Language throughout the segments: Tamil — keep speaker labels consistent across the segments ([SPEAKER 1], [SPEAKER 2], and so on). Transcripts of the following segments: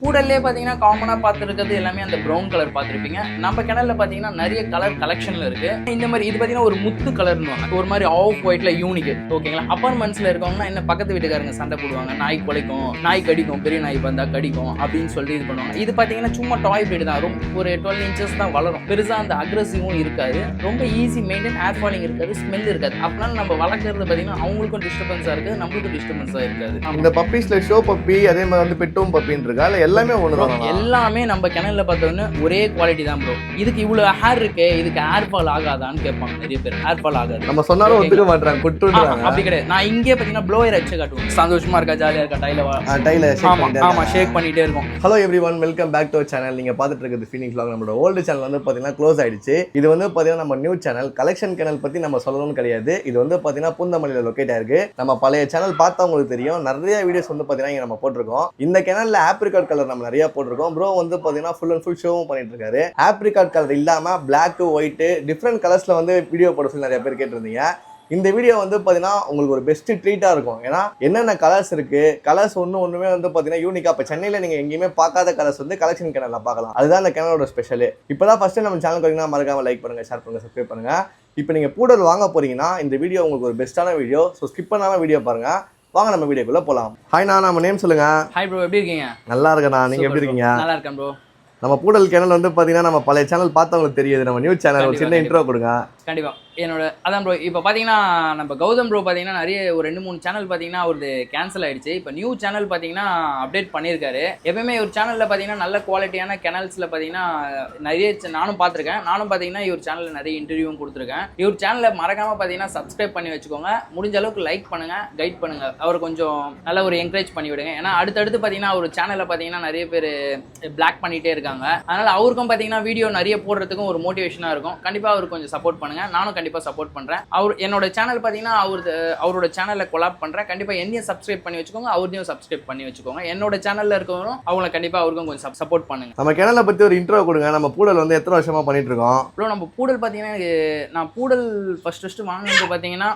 [SPEAKER 1] பூடல்லே பார்த்தீங்கன்னா காமனாக பார்த்துருக்கிறது எல்லாமே அந்த ப்ரௌன் கலர் பார்த்துருப்பீங்க. நம்ம கிணல்ல பார்த்தீங்கன்னா நிறைய கலர் கலெக்ஷனில் இருக்கு. இந்த மாதிரி இது பார்த்தீங்கன்னா ஒரு முத்து கலர்னு ஒரு மாதிரி ஆஃப் ஒயிட்ல யூனிக் ஓகேங்களா. அப்பார்ட்மெண்ட்ஸில் இருக்கவங்கன்னா என்ன பக்கத்து வீட்டுக்காரங்க சண்டை போடுவாங்க, நாய் குலைக்கும், நாய் கடிக்கும், பெரிய நாய் வந்தா கடிக்கும் அப்படின்னு சொல்லி இது பண்ணுவாங்க. இது பார்த்தீங்கன்னா சும்மா டாய் பிரீடு தான், ஒரு 12 inches தான் வளரும். பெருசாக அந்த அக்ரெசிவும் இருக்காது, ரொம்ப ஈஸி மெயின்டைன், ஏர் ஃபாலிங் இருக்காது, ஸ்மெல் இருக்காது. அப்படினால நம்ம வளர்க்குறது பார்த்தீங்கன்னா அவங்களுக்கும் டிஸ்டர்பன்ஸாக இருக்குது, நம்மளுக்கும் டிஸ்டர்பன்ஸாக இருக்காது.
[SPEAKER 2] இந்த பப்பீஸ்ல ஷோ பப்பி அதே மாதிரி வந்து பெட்டும் பப்பின்னு இருக்கா இல்லை எல்லாமே ஒண்ணுதான்?
[SPEAKER 1] எல்லாமே நம்ம கிணல்ல பார்த்தோன்னு ஒரே குவாலிட்டி தான் ப்ரோ. இதுக்கு இவ்வளவு ஹேர் இருக்கு, இதுக்கு ஹேர் ஃபால் ஆகாதான்னு கேட்பாங்க நிறைய பேர். ஹேர் ஃபால் ஆகாது,
[SPEAKER 2] நம்ம சொன்னாலும் ஒத்துக்க மாட்டாங்க, குட்டுறாங்க.
[SPEAKER 1] அப்படி கிடையாது. நான் இங்கே பார்த்தீங்கன்னா ப்ளோயர் அடிச்சு காட்டுவோம். சந்தோஷமா இருக்கா, ஜாலியா இருக்கா, டைல ஷேக் பண்ணிட்டே இருக்கும்.
[SPEAKER 2] Hello everyone, welcome back to our channel. நீங்க பார்த்துட்டு இருக்கிறது ஃபீனிக்ஸ் vlog. நம்மளோட ஓல்டு சேனல் வந்து பார்த்தீங்கன்னா க்ளோஸ் ஆயிடுச்சு. இது வந்து பார்த்தீங்கன்னா நம்ம நியூ சேனல் கலெக்ஷன் கிணல் பத்தி நம்ம சொல்லணும்னு கிடையாது. இது வந்து பார்த்தீங்கன்னா பூந்தமல்லியில் லொக்கேட் ஆயிருக்கு. நம்ம பழைய சேனல் பார்த்தவங்களுக்கு தெரியும், நிறைய வீடியோஸ் வந்து பார்த்தீங்கன்னா இங்க நம்ம போட்டிருக்கோம். இந்த கிணல்ல ஆப்ரிகாட் கலர் நம்ம நிறைய போட்டிருக்கோம். ப்ரோ வந்து பார்த்தீங்கன்னா ஃபுல் அண்ட் ஃபுல் ஷோவும் பண்ணிட்டு இருக்காரு. ஆப்ரிகாட் கலர் இல்லாம பிளாக், ஒயிட், டிஃப்ரெண்ட் கலர்ஸ்ல வந்து வீடியோ போட சொல்லி நிறைய பேர் கேட்டிருந்தீங்க. இந்த வீடியோ வந்து பார்த்தீங்கன்னா உங்களுக்கு ஒரு பெஸ்ட் ட்ரீட்டாக இருக்கும். ஏன்னா என்னென்ன கலர்ஸ் இருக்கு, கலர்ஸ் ஒன்றுமே வந்து பார்த்தீங்கன்னா யூனிக்காக. இப்போ சென்னையில் நீங்கள் எங்கேயுமே பார்க்காத கலர்ஸ் வந்து கலெக்ஷன் கிணல்ல பார்க்கலாம். அதுதான் இந்த கிணலோட ஸ்பெஷல். இப்போ தான் ஃபர்ஸ்ட் நம்ம சேனல் பார்த்தீங்கன்னா மறக்காம லைக் பண்ணுங்க, ஷேர் பண்ணுங்க, சப்ஸ்கிரைப் பண்ணுங்க. இப்போ நீங்கள் பூடல் வாங்க போறீங்கன்னா இந்த வீடியோ உங்களுக்கு ஒரு பெஸ்ட்டான வீடியோ. ஸோ ஸ்கிப் பண்ணாமல் வீடியோ பாருங்க. வாங்க நம்ம வீடியோக்குள்ள போலாம். ஹாய்ண்ணா, நம்ம நேம் சொல்லுங்க.
[SPEAKER 1] ஹாய் ப்ரோ, எப்படி இருக்கீங்க?
[SPEAKER 2] நல்லா இருக்கேண்ணா, நீங்க எப்படி இருக்கீங்க?
[SPEAKER 1] நல்லா இருக்கேன் ப்ரோ.
[SPEAKER 2] நம்ம பூடல் சேனல் வந்து பார்த்தீங்கன்னா நம்ம பழைய சேனல் பார்த்தவங்களுக்கு தெரியுது. நம்ம நியூ சேனல் ஒரு சின்ன இன்ட்ரோ கொடுங்க.
[SPEAKER 1] கண்டிப்பா. என்னோட அதான் ப்ரோ, இப்போ பார்த்தீங்கன்னா நம்ம கௌதம் ப்ரோ பார்த்தீங்கன்னா நிறைய ஒரு 2-3 சேனல் பார்த்தீங்கன்னா அவரது கேன்சல் ஆயிடுச்சு. இப்போ நியூ சேனல் பார்த்தீங்கன்னா அப்டேட் பண்ணியிருக்காரு. எப்பவுமே ஒரு சேனலில் பார்த்தீங்கன்னா நல்ல குவாலிட்டியான கேனல்ஸில் பார்த்தீங்கன்னா நிறைய நானும் பார்த்துருக்கேன். நானும் பார்த்தீங்கன்னா இவர் சேனலில் நிறைய இன்டர்வியூவும் கொடுத்துருக்கேன். இவர் சேனலில் மறக்காமல் பார்த்தீங்கன்னா சப்ஸ்கிரைப் பண்ணி வச்சுக்கோங்க. முடிஞ்ச அளவுக்கு லைக் பண்ணுங்க, கைட் பண்ணுங்க, அவர் கொஞ்சம் நல்ல ஒரு என்கரேஜ் பண்ணி விடுங்க. ஏன்னா அடுத்தடுத்து பார்த்தீங்கன்னா ஒரு சேனலில் பார்த்தீங்கன்னா நிறைய பேர் பிளாக் பண்ணிகிட்டே இருக்காங்க. அதனால் அவருக்கும் பார்த்தீங்கன்னா வீடியோ நிறைய போடுறதுக்கும் ஒரு மோட்டிவேஷனாக இருக்கும். கண்டிப்பாக அவருக்கு கொஞ்சம் சப்போர்ட் பண்ணுங்க. நானும் கண்டிப்பாக சப்போர்ட் பண்றேன். என்னோட சேனல் பாத்தீங்கன்னா அவரோட சேனல்ல கொலாப் பண்றேன். கண்டிப்பா என்னையும் சப்ஸ்கிரைப் பண்ணி வச்சுக்கோங்க, அவரையும் சப்ஸ்கிரைப் பண்ணி வச்சுக்கோங்க. என்னோட சேனல்ல இருக்கவங்க அவங்கள கண்டிப்பா அவருக்கும் கொஞ்சம் சப்போர்ட் பண்ணுங்க.
[SPEAKER 2] நம்ம சேனலை பத்தி ஒரு இன்ட்ரோ கொடுங்க. நம்ம பூடல் வந்து எத்தனை வருஷமா பண்ணிட்டு இருக்கோம்?
[SPEAKER 1] ப்ரோ நம்ம பூடல் பாத்தீங்கன்னா நான் பூடல் ஃபர்ஸ்ட் வாங்கினது பாத்தீங்கன்னா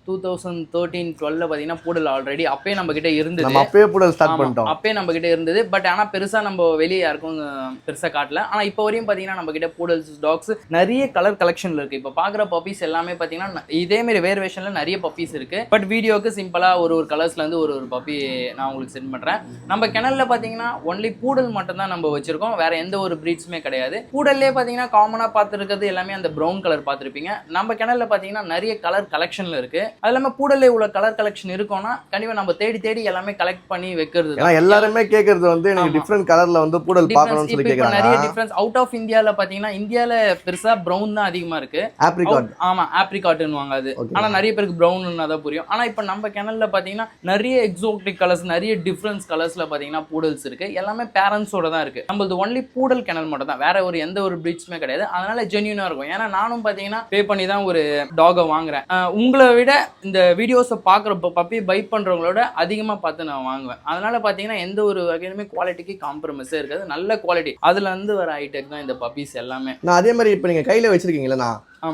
[SPEAKER 1] 2013-12 பாத்தீங்கன்னா பூடல் ஆல்ரெடி அப்பயே நம்ம கிட்ட இருந்தது.
[SPEAKER 2] நம்ம அப்பயே பூடல் ஸ்டார்ட் பண்ணிட்டோம்.
[SPEAKER 1] அப்பயே நம்ம கிட்ட இருந்தது. பட் ஆனா பெருசா நம்ம வெளியே யாருக்கும் பெருசா காட்டல. ஆனா இப்போ வரையும் பாத்தீங்கன்னா நம்ம கிட்ட பூடல்ஸ், டாக்ஸ் நிறைய கலர் கலெக்ஷன்ல இருக்கு. இப்போ பாக்குற பப்பீஸ் எல்லாமே பாத்தீங்கன்னா இதே மாதிரி வேரியேஷன்ல நிறைய பப்பீஸ் இருக்கு. பட் வீடியோக்கு சிம்பிளா ஒரு கலர்ஸ்ல இருந்து ஒரு பப்பி நான் உங்களுக்கு சென்ட் பண்றேன். நம்ம கிணல்ல பாத்தீங்கன்னா ஒன்லி பூடல் மட்டும் தான் நம்ம வச்சிருக்கோம், வேற எந்த ஒரு பிரீட்ஸுமே கிடையாது. பூடல்லே பாத்தீங்கன்னா காமனா பார்த்துருக்கிறது எல்லாமே அந்த ப்ரௌன் கலர் பார்த்துருப்பீங்க. நம்ம கிணல்ல பாத்தீங்கன்னா நிறைய கலர் கலெக்ஷன்ல இருக்கு. அது இல்லாம பூடல்ல இவ்வளவு கலர் கலெக்ஷன் இருக்கும்னா கண்டிப்பா நம்ம தேடி தேடி எல்லாமே கலெக்ட் பண்ணி வைக்கிறது.
[SPEAKER 2] எல்லாருமே கேக்குறது வந்து எனக்கு டிஃபரண்ட் கலர்ல வந்து பூடல் பார்க்கணும்னு சொல்லி கேக்குறாங்க.
[SPEAKER 1] நிறைய டிஃபரன்ஸ் அவுட் ஆஃப் இந்தியால பாத்தீங்கன்னா இந்தியால பெருசா ப்ரௌன் தான் அதிகமா இருக்கு.
[SPEAKER 2] ஆப்ரிகாட்,
[SPEAKER 1] ஆமா ஆப்ரிகாட்னு வாங்க அது. ஆனா நிறைய பேருக்கு ப்ரௌன்னு தான் புரியும். ஆனா இப்ப நம்ம கிணல்ல பாத்தீங்கன்னா நிறைய எக்ஸோட்டிக் கலர்ஸ், நிறைய டிஃபரன்ஸ் கலர்ஸ்ல பாத்தீங்கன்னா பூடல்ஸ் இருக்கு. எல்லாமே பேரண்ட்ஸோட தான் இருக்கு. நம்மளது ஒன்லி பூடல் கிணல் மட்டும் தான், வேற ஒரு எந்த ஒரு பிரீட்ஸுமே கிடையாது. அதனால ஜென்யூனா இருக்கும். ஏன்னா நானும் பாத்தீங்கன்னா பே பண்ணி தான் ஒரு டாகை வாங்குறேன். உங்களை விட இந்த வீடியோஸை பாக்குற பப்பி பை பண்றவங்களோட அதிகமா பார்த்து நான் வாங்குவேன். அதனால பாத்தீங்கன்னா எந்த ஒரு வகையிலுமே குவாலிட்டிக்கு காம்ப்ரமைஸே இருக்காது. நல்ல குவாலிட்டி, அதுல இருந்து வர ஹைடெக் தான் இந்த பப்பீஸ் எல்லாமே.
[SPEAKER 2] நான் அதே மாதிரி இப்ப நீங்க கையில வச்சிருக்கீங்களா,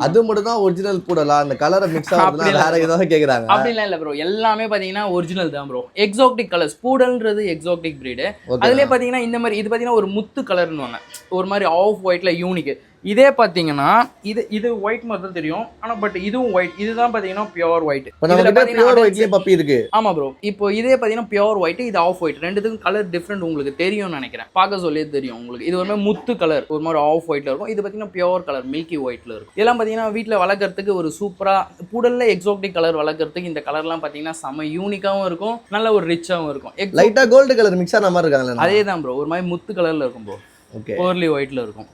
[SPEAKER 2] அது மட்டும் தான் ஒரிஜினல் பூடலா? அந்த கலரை மிக்ஸ் ஆகுதுனா வேற ஏதாவது கேக்குறாங்க?
[SPEAKER 1] அப்படிலாம் இல்ல ப்ரோ, எல்லாமே பாத்தீங்கன்னா ஒரிஜினல் தான் ப்ரோ. எக்ஸோட்டிக் கலர்ஸ், பூடல்ன்றது எக்ஸோட்டிக் பிரீடு. அதுலயே பாத்தீங்கன்னா இந்த மாதிரி இது பாத்தீங்கன்னா ஒரு முத்து கலர்னுவாங்க, ஒரு மாதிரி ஆஃப் ஒயிட்ல யூனிக். இதே பாத்தீங்கன்னா இது ஒயிட் மாதிரி தான் தெரியும். ஆனா பட் இதுவும் ஒயிட். இதுதான் பாத்தீங்கன்னா பியூர் ஒயிட்.
[SPEAKER 2] பியூர் ஒயிட்லயே பப்பி இருக்கு.
[SPEAKER 1] ஆமா ப்ரோ. இப்போ இதே பாத்தீங்கன்னா பியூர் ஒயிட், இது ஆஃப் ஒயிட். ரெண்டுத்துக்கும் கலர் டிஃபரெண்ட் உங்களுக்கு தெரியும்னு நினைக்கிறேன். பார்க்க சொல்லியே தெரியும் உங்களுக்கு. இது ஒரு முத்து கலர், ஒரு மாதிரி ஆஃப் ஒயிட்ல இருக்கும். இது பாத்தீங்கன்னா பியூர் கலர் மில்கி ஒயிட்ல இருக்கும். இதெல்லாம் பாத்தீங்கன்னா வீட்டுல வளர்க்கறதுக்கு ஒரு சூப்பரா, பூடல்ல எக்ஸோட்டிக் கலர் வளர்க்கறதுக்கு இந்த கலர்லாம் பாத்தீங்கன்னா செம யூனிக்காவும் இருக்கும், நல்ல ஒரு ரிச்சாவும் இருக்கும்.
[SPEAKER 2] லைட்டா கோல்டு கலர் மிக்ஸ் ஆன மாதிரி இருக்காங்க.
[SPEAKER 1] அதே தான் ப்ரோ, ஒரு மாதிரி முத்து கலர்ல இருக்கும் ப்ரோ. பேர்லி ஒயிட்ல இருக்கும்.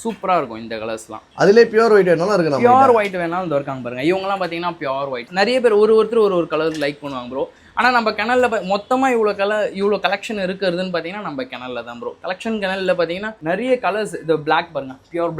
[SPEAKER 1] சூப்பரா இருக்கும் இந்த கலர்ஸ்லாம்.
[SPEAKER 2] அதுல பியூர் ஒயிட் வேணாலும் இருக்கு.
[SPEAKER 1] பியூர் ஒயிட் வேணாலும் இந்த இருக்காங்க பாருங்க. இவங்கலாம் பாத்தீங்கன்னா பியூர் ஒயிட். நிறைய பேர் ஒருத்தர் ஒரு கலர் லைக் பண்ணுவாங்க ப்ரோ. ஆனால் நம்ம கிணல்ல மொத்தமாக இவ்வளோ கலெக்ஷன் இருக்கிறதுன்னு பார்த்தீங்கன்னா நம்ம கிணல்ல தான் ப்ரோ. கிணல்ல பார்த்தீங்கன்னா நிறைய கலர்ஸ். இது பிளாக் பாருங்க, பியூர்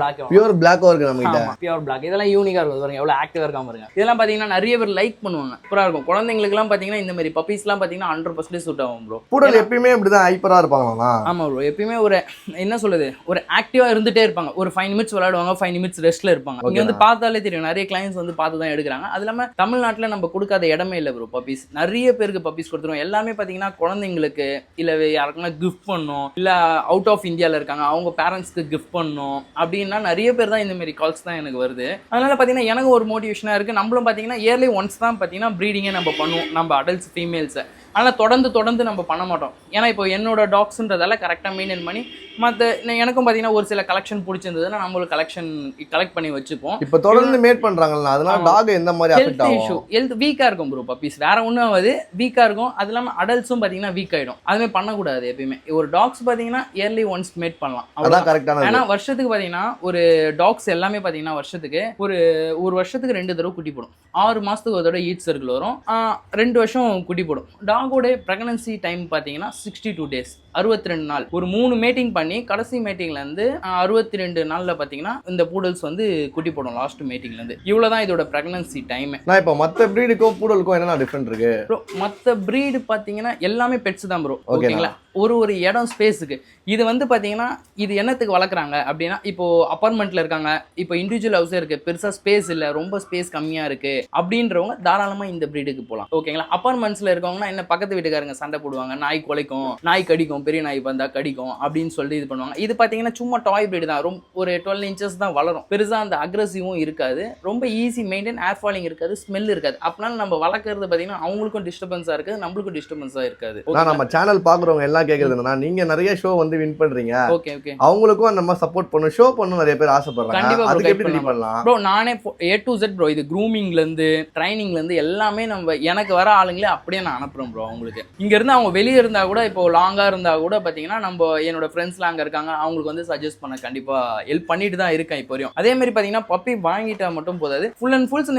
[SPEAKER 1] பிளாக்கும்
[SPEAKER 2] இருக்கு நம்ம கிட்ட.
[SPEAKER 1] பியூர் பிளாக் இதெல்லாம் யூனிக்காக இருக்கும் பாருங்க, எவ்வளோ ஆக்டிவாக இருக்காம பாருங்க. இதெல்லாம் பார்த்தீங்கன்னா நிறைய பேர் லைக் பண்ணுவாங்க, சூப்பராக இருக்கும். குழந்தைங்களுக்குலாம் பார்த்தீங்கன்னா இந்த மாதிரி பப்பீஸ்லாம் பார்த்தீங்கன்னா 100% சூட் ஆகும் ப்ரோ.
[SPEAKER 2] பூடல் எப்பயுமே இப்படிதான் ஹைப்பரா இருப்பாங்களா?
[SPEAKER 1] ஆமா ப்ரோ, எப்பயுமே ஒரு என்ன சொல்லுது, ஒரு ஆக்டிவா இருந்துட்டே இருப்பாங்க. ஒரு 5 நிமிட்ஸ் விளையாடுவாங்க, 5 நிமிட்ஸ் ரெஸ்ட்ல இருப்பாங்க. இங்க வந்து பார்த்தாலே தெரியும், நிறைய கிளைண்ட்ஸ் வந்து பார்த்து தான் எடுக்கிறாங்க. அது இல்லாமல் தமிழ்நாட்டில் நம்ம கொடுக்காத இடமே இல்லை ப்ரோ பப்பீஸ். நிறைய பேருக்கு பப்பீஸ் கொடுத்துருவோம். எல்லாமே பார்த்தீங்கன்னா குழந்தைங்களுக்கு இல்லை யாருக்குன்னா கிஃப்ட் பண்ணணும், இல்லை அவுட் ஆஃப் இந்தியாவில் இருக்காங்க அவங்க பேரண்ட்ஸ்க்கு கிஃப்ட் பண்ணணும் அப்படின்னா நிறைய பேர் தான் இந்த மாதிரி கால்ஸ் தான் எனக்கு வருது. அதனால பார்த்தீங்கன்னா எனக்கு ஒரு மோட்டிவேஷனாக இருக்குது. நம்மளும் பார்த்தீங்கன்னா இயர்லி ஒன்ஸ் தான் பார்த்தீங்கன்னா ப்ரீடிங்கே நம்ம பண்ணுவோம், நம்ம அடல்ட்ஸ் ஃபீமேல்ஸை. ஆனால் தொடர்ந்து நம்ம பண்ண மாட்டோம். ஏன்னா இப்போ என்னோட டாக்ஸ்ன்றதால கரெக்டாக மெயின்டைன் பண்ணி மற்ற எனக்கும் பார்த்தீங்கன்னா ஒரு சில கலெக்ஷன் பிடிச்சிருந்ததுன்னா நம்மளும் கலெக்ட் பண்ணி வச்சுப்போம்.
[SPEAKER 2] இப்போ தொடர்ந்து மேட் பண்றாங்கல்ல, அதனால டாக் எந்த மாதிரி அஃபெக்ட் ஆகும்?
[SPEAKER 1] ஹெல்த் வீக்காக இருக்கும் ப்ரோ பப்பீஸ், வேற ஒன்றும் ஆகாது, வீக்காக இருக்கும். அது இல்லாமல் அடல்ட்ஸும் பார்த்தீங்கன்னா வீக் ஆகிடும். அதுமாதிரி பண்ணக்கூடாது எப்பயுமே. ஒரு டாக்ஸ் பார்த்தீங்கன்னா இயர்லி ஒன்ஸ் மேட் பண்ணலாம்,
[SPEAKER 2] அதான் கரெக்டான.
[SPEAKER 1] ஏன்னா வருஷத்துக்கு பார்த்தீங்கன்னா ஒரு டாக்ஸ் எல்லாமே பார்த்தீங்கன்னா வருஷத்துக்கு ஒரு வருஷத்துக்கு 2 தடவை குட்டி போடும். 6 மாதத்துக்கு ஒரு தடவை ஈட் சர்க்கிள் வரும், 2 வருஷம் குட்டி போடும். டாகோட பிரெக்னன்சி டைம் பார்த்தீங்கன்னா 62 டேஸ், 62 நாள். ஒரு 3 மேட்டிங் பண்ணி கடைசி மேட்டிங்லேருந்து 62 நாளில் பார்த்தீங்கன்னா இந்த பூடல்ஸ் வந்து குட்டி போடும் லாஸ்ட் மேட்டிங்லேருந்து. இவ்வளோ தான் இதோட பிரெக்னன்சி டைம்.
[SPEAKER 2] நான் இப்போ மற்ற ப்ரீடுக்கும் பூடலுக்கும் என்னென்ன டிஃப்ரெண்ட் இருக்கு
[SPEAKER 1] ப்ரோ? மற்ற ப்ரீடு பார்த்தீங்கன்னா எல்லாமே பெட்ஸ் தான் ப்ரோ, ஓகேங்களா? ஒரு இடம் ஸ்பேஸுக்கு இது வந்து பார்த்தீங்கன்னா இது என்னத்துக்கு வளர்க்குறாங்க அப்படின்னா, இப்போ அப்பார்ட்மெண்ட்டில் இருக்காங்க, இப்போ இண்டிவிஜுவல் ஹவுஸே இருக்குது, பெருசாக ஸ்பேஸ் இல்லை, ரொம்ப ஸ்பேஸ் கம்மியாக இருக்குது அப்படின்றவங்க தாராளமாக இந்த ப்ரீடுக்கு போகலாம், ஓகேங்களா? அப்பார்ட்மெண்ட்ஸில் இருக்கவங்கன்னா என்ன பக்கத்து வீட்டுக்காரங்க சண்டை போடுவாங்க, நாய் குலைக்கும், நாய் கடிக்கும், பெரிய நாய் வந்தால் கடிக்கும் அப்படின்னு சொல்லிட்டு இது பண்ணுவாங்க. இது பார்த்தீங்கன்னா சும்மா டாய் ப்ரீடு தான், ரொம்ப ஒரு 12 இன்ச்சஸ் தான் வளரும், பெருசாக அந்த அக்ரெசிவும் இருக்காது, ரொம்ப ஈஸி மெயின்டைன், ஏர் ஃபாலிங் இருக்காது, ஸ்மெல் இருக்காது. அப்படினால நம்ம வளர்க்குறது பார்த்தீங்கன்னா அவங்களுக்கும் டிஸ்டர்பன்ஸாக இருக்குது, நம்மளுக்கும் டிஸ்டர்பன்ஸாக இருக்காது.
[SPEAKER 2] நம்ம சேனல் பார்க்குறவங்க எல்லாம் கேட்குறதுன்னா, நீங்க நிறைய ஷோ வந்து வின் பண்றீங்க,
[SPEAKER 1] ஓகே
[SPEAKER 2] அவங்களுக்கும் அந்த மாதிரி சப்போர்ட் பண்ணணும், ஷோ பண்ணணும் நிறைய பேர் ஆசைப்படுறாங்க.
[SPEAKER 1] கண்டிப்பா
[SPEAKER 2] அதுக்கு எப்படி ரெடி பண்ணலாம்
[SPEAKER 1] ப்ரோ? நானே A to Z ப்ரோ, இது க்ரூமிங்ல இருந்து ட்ரைனிங்ல இருந்து எல்லாமே நம்ம எனக்கு வர ஆளுங்களே அப்படியே நான் அனுப்புறேன் ப்ரோ. அவங்களுக்கு இங்க இருந்து அவங்க வெளியே இருந்தா கூட, இப்போ லாங்கா இருந்தா கூட பாத்தீங்கன்னா நம்ம என்னோட ஃப்ரெண்ட்ஸ்லாம் அங்க இருக்காங்க, அவங்களுக்கு வந்து சஜஸ்ட் பண்ண கண்டிப்பா ஹெல்ப் பண்ணிட்டு தான் இருக்கேன் இப்போ வரையும். அதே மாதிரி பாத்தீங்கன்னா பப்பி வாங்கிட்டா மட்டும் போதாது, ஃபுல் அண்ட் ஃபுல்ஸ்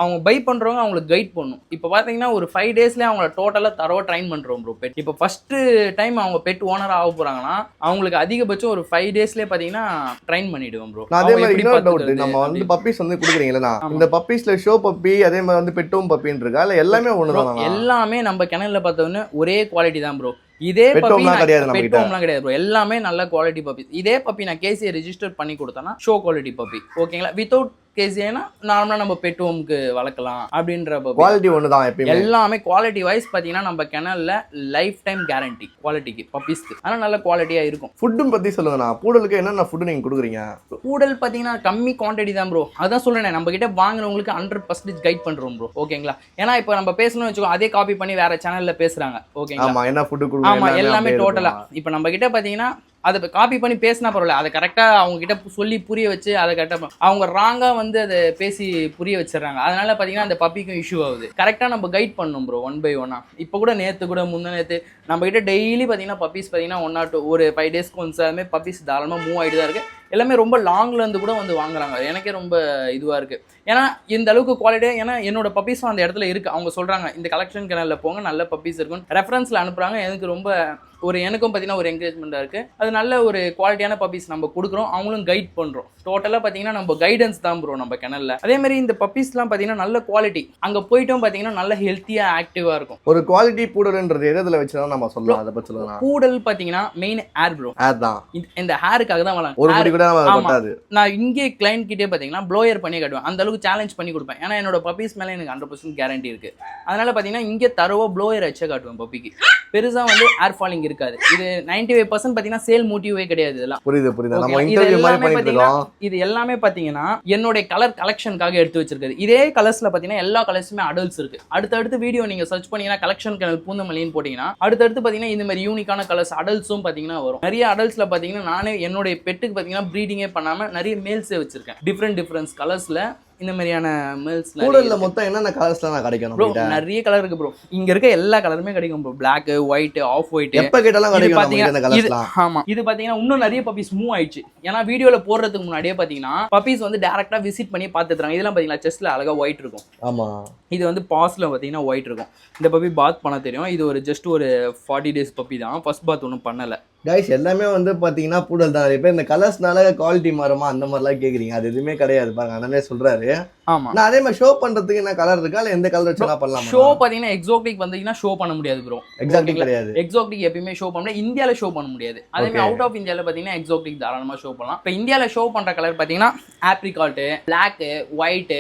[SPEAKER 1] அவங்க பை பண்றவங்க அவங்களுக்கு கைட் பண்ணும். இப்போ பாத்தீங்கன்னா ஒரு 5 டேஸ்ல அவங்கள டோட்டலா தரவா ட்ரைன் பண்றோம் ப்ரோ. பெட் இப்போ ஃபர்ஸ்ட் டைம் அவங்க பெட் ஓனர் ஆக போறாங்கன்னா அவங்களுக்கு அதிகபட்சம் ஒரு 5 டேஸ்லயே பாத்தீங்கன்னா ட்ரைன் பண்ணிடுவோம் ப்ரோ.
[SPEAKER 2] அதே மாதிரி இன்னொரு டவுட், நம்ம வந்து பப்பீஸ் வந்து குடுக்குறீங்களா, இந்த பப்பீஸ்ல ஷோ பப்பி அதே மாதிரி வந்து பெட்டும் பப்பின்னு இருக்கா, இல்ல எல்லாமே ஒண்ணுதான்?
[SPEAKER 1] எல்லாமே நம்ம கிணல்ல பார்த்தோன்னு ஒரே குவாலிட்டி தான் ப்ரோ. இதே பப்பி கிடையாது ப்ரோ, எல்லாமே நல்ல குவாலிட்டி பப்பி. இதே பப்பி நான் கேசியை ரெஜிஸ்டர் பண்ணி கொடுத்தேன்னா ஷோ குவாலிட்டி பப்பி, ஓகேங்களா? வித்தவுட் கேசினா நார்மலா நம்ம பெட் ஹோம்க்கு வளர்க்கலாம் அப்படின்ற
[SPEAKER 2] குவாலிட்டி ஒண்ணுதான் எப்பயுமே.
[SPEAKER 1] எல்லாமே குவாலிட்டி வைஸ் பாத்தீங்கன்னா நம்ம கிணல்ல லைஃப் டைம் கேரண்டி குவாலிட்டிக்கு பப்பீஸ்க்கு, ஆனா நல்ல குவாலிட்டியா இருக்கும்.
[SPEAKER 2] ஃபுட்டும் பத்தி சொல்லுங்கண்ணா, பூடலுக்கு என்னென்ன ஃபுட் நீங்க கொடுக்குறீங்க?
[SPEAKER 1] பூடல் பாத்தீங்கன்னா கம்மி குவான்டிட்டி தான் ப்ரோ, அதான் சொல்றேன். நம்ம கிட்ட வாங்குறவங்களுக்கு 100% கைட் பண்றோம் ப்ரோ, ஓகேங்களா? ஏன்னா இப்போ நம்ம பேசணும்னு வச்சுக்கோ, அதே காப்பி பண்ணி வேற சேனல்ல பேசுறாங்க, ஓகேங்களா?
[SPEAKER 2] ஆமா, என்ன ஃபுட் கொடுக்குறீங்க?
[SPEAKER 1] ஆமா, எல்லாமே டோட்டலா. இப்போ நம்ம கிட்ட பாத்தீங்கன்னா அதை காப்பி பண்ணி பேசினா பரவாயில்ல, அதை கரெக்டாக அவங்க கிட்ட சொல்லி புரிய வச்சு அதை கரெக்டாக அவங்க ராங்காக வந்து அதை பேசி புரிய வச்சிடறாங்க. அதனால பார்த்தீங்கன்னா அந்த பப்பிக்கும் இஷ்யூ ஆகுது. கரெக்டாக நம்ம கைட் பண்ணணும் ப்ரோ, 1 by 1. இப்போ கூட நேற்று கூட நேற்று நம்ம கிட்ட டெய்லி பார்த்தீங்கன்னா பப்பீஸ் பார்த்தீங்கன்னா 1 or 2 ஒரு 5 டேஸ்க்கு ஒன்ஸ் அதுமே பப்பீஸ் தாராளமாக மூவ் ஆகிட்டு தான் இருக்குது. எல்லாமே ரொம்ப லாங்லேருந்து கூட வந்து வாங்குறாங்க. எனக்கே ரொம்ப இதுவாக இருக்குது, ஏன்னா இந்த அளவுக்கு குவாலிட்டியாக. ஏன்னா என்னோட பப்பீஸும் அந்த இடத்துல இருக்குது. அவங்க சொல்கிறாங்க இந்த கலெக்ஷன் சேனலில் போங்க, நல்ல பப்பீஸ் இருக்கும், ரெஃபரன்ஸில் அனுப்புகிறாங்க. எனக்கு ரொம்ப எனக்கும் பார்த்தீங்கன்னா ஒரு என்கரேஜ்மெண்ட்டாக இருக்குது. அது நல்ல ஒரு குவாலிட்டியான பப்பீஸ் நம்ம கொடுக்குறோம், அவங்களும் கைட் பண்ணுறோம். டோட்டலாக பார்த்தீங்கன்னா நம்ம கைடன்ஸ் தான் ப்ரோ நம்ம கிணல்ல. அதே மாதிரி இந்த பப்பீஸ்லாம் பார்த்தீங்கன்னா நல்ல குவாலிட்டி, அங்கே போயிட்டும் பார்த்தீங்கன்னா நல்ல ஹெல்த்தியாக ஆக்டிவாக இருக்கும்.
[SPEAKER 2] ஒரு குவாலிட்டி பூடல்ன்றது எதில் வச்சு தான் நம்ம சொல்லலாம், அதை பற்றி சொல்லலாம்.
[SPEAKER 1] பூடல் பார்த்தீங்கன்னா மெயின் ஹேர் ப்ரோ, ஹேர் தான். இந்த ஹேருக்காக தான் வளரும். நான் இங்கே கிளைண்ட் கிட்டே பார்த்தீங்கன்னா ப்ளோயர் பண்ணி காட்டுவேன், அந்த அளவுக்கு சேலஞ்ச் பண்ணி கொடுப்பேன். ஏன்னா என்னோட பப்பீஸ் மேலே எனக்கு 100% கேரண்டி இருக்குது. அதனால பார்த்தீங்கன்னா இங்கே தரவா ப்ளோயர் வச்சே காட்டுவேன். பப்பிக்கு பெருசாக வந்து ஏர் ஃபாலிங் இருக்காது. இது 95% பார்த்தீங்கன்னா சேல் மோட்டிவே கிடையாது. இதெல்லாம்
[SPEAKER 2] புரியுது. நம்ம இன்டர்வியூ மாதிரி பண்ணிட்டு இருக்கோம்.
[SPEAKER 1] இது எல்லாமே பார்த்தீங்கன்னா என்னோட கலர் கலெக்ஷனுக்காக எடுத்து வச்சிருக்காது. இதே கலர்ஸ்ல பார்த்தீங்கன்னா எல்லா கலர்ஸுமே அடல்ட்ஸ் இருக்கு. அடுத்தடுத்து வீடியோ நீங்க சர்ச் பண்ணீங்கன்னா கலெக்ஷன் சேனல் பூந்தமல்லின்னு போட்டீங்கன்னா அடுத்தடுத்து பார்த்தீங்கன்னா இந்த மாதிரி யூனிக்கான கலர்ஸ் அடல்ட்ஸும் பார்த்தீங்கன்னா வரும். நிறைய அடல்ட்ஸ்ல பார்த்தீங்கன்னா நானே என்னோட பெட்டுக்கு பார்த்தீங்கன்னா ப்ரீடிங்கே பண்ணாம நிறைய மேல்ஸே வச்சிருக்கேன். டிஃப்ரெண்ட் கலர்ஸ்ல இந்த மாதிரியான மேல்ஸ்.
[SPEAKER 2] பூடல்ல மொத்தம் என்னென்ன கலர்ஸ்லாம் கிடைக்கும்
[SPEAKER 1] ப்ரோ? நிறைய கலர் இருக்கு ப்ரோ. இங்க இருக்க எல்லா கலருமே கிடைக்கும் bro. Black, white, off white,
[SPEAKER 2] எப்ப கேட்டாலும் கிடைக்கும் இந்த கலர்ஸ்லாம்.
[SPEAKER 1] ஆமா, இது பாத்தீங்கன்னா இன்னும் நிறைய பப்பீஸ் மூவ் ஆயிடுச்சு. ஏன்னா வீடியோல போடுறதுக்கு முன்னாடியே பாத்தீங்கன்னா பப்பீஸ் வந்து டைரக்டா விசிட் பண்ணி பாத்துறாங்க. இதெல்லாம் பாத்தீங்கன்னா செஸ்ட்ல அழகா ஒயிட் இருக்கும்.
[SPEAKER 2] ஆமா,
[SPEAKER 1] இது வந்து பாஸ்ல பாத்தீங்கன்னா ஒயிட் இருக்கும். இந்த பப்பி பாத் பண்ண தெரியும். இது ஒரு ஜஸ்ட் ஒரு 40 days பப்பி தான். ஃபர்ஸ்ட் பாத் ஒன்றும் பண்ணல.
[SPEAKER 2] கைஸ் எல்லாமே வந்து பாத்தீங்கன்னா பூடல் தான். நிறைய பேர் இந்த கலர்ஸ்னால குவாலிட்டி மாறுமா அந்த மாதிரிலாம் கேக்குறீங்க. அது எதுவுமே கிடையாது பாருங்க, அண்ணனே சொல்றாரு.
[SPEAKER 1] ஆமா,
[SPEAKER 2] நான் அதே மாதிரி ஷோ பண்றதுக்கு என்ன கலர் இருக்கா, இல்ல எந்த கலர் வச்சா பண்ணலாம்?
[SPEAKER 1] ஷோ பாத்தீங்கன்னா எக்ஸாக்டிக் வந்தீங்கன்னா ஷோ பண்ண முடியாது ப்ரோ.
[SPEAKER 2] எக்ஸாக்டிக் கிடையாது.
[SPEAKER 1] எக்ஸாக்டிக் எப்பயுமே ஷோ பண்ண முடியாது. இந்தியால ஷோ பண்ண முடியாது. அதே மாதிரி அவுட் ஆஃப் இந்தியால பாத்தீங்கன்னா எக்ஸாக்டிக் தாராளமா ஷோ பண்ணலாம். இப்போ இந்தியால ஷோ பண்ற கலர் பாத்தீங்கன்னா ஆப்ரிகாட், Black, white,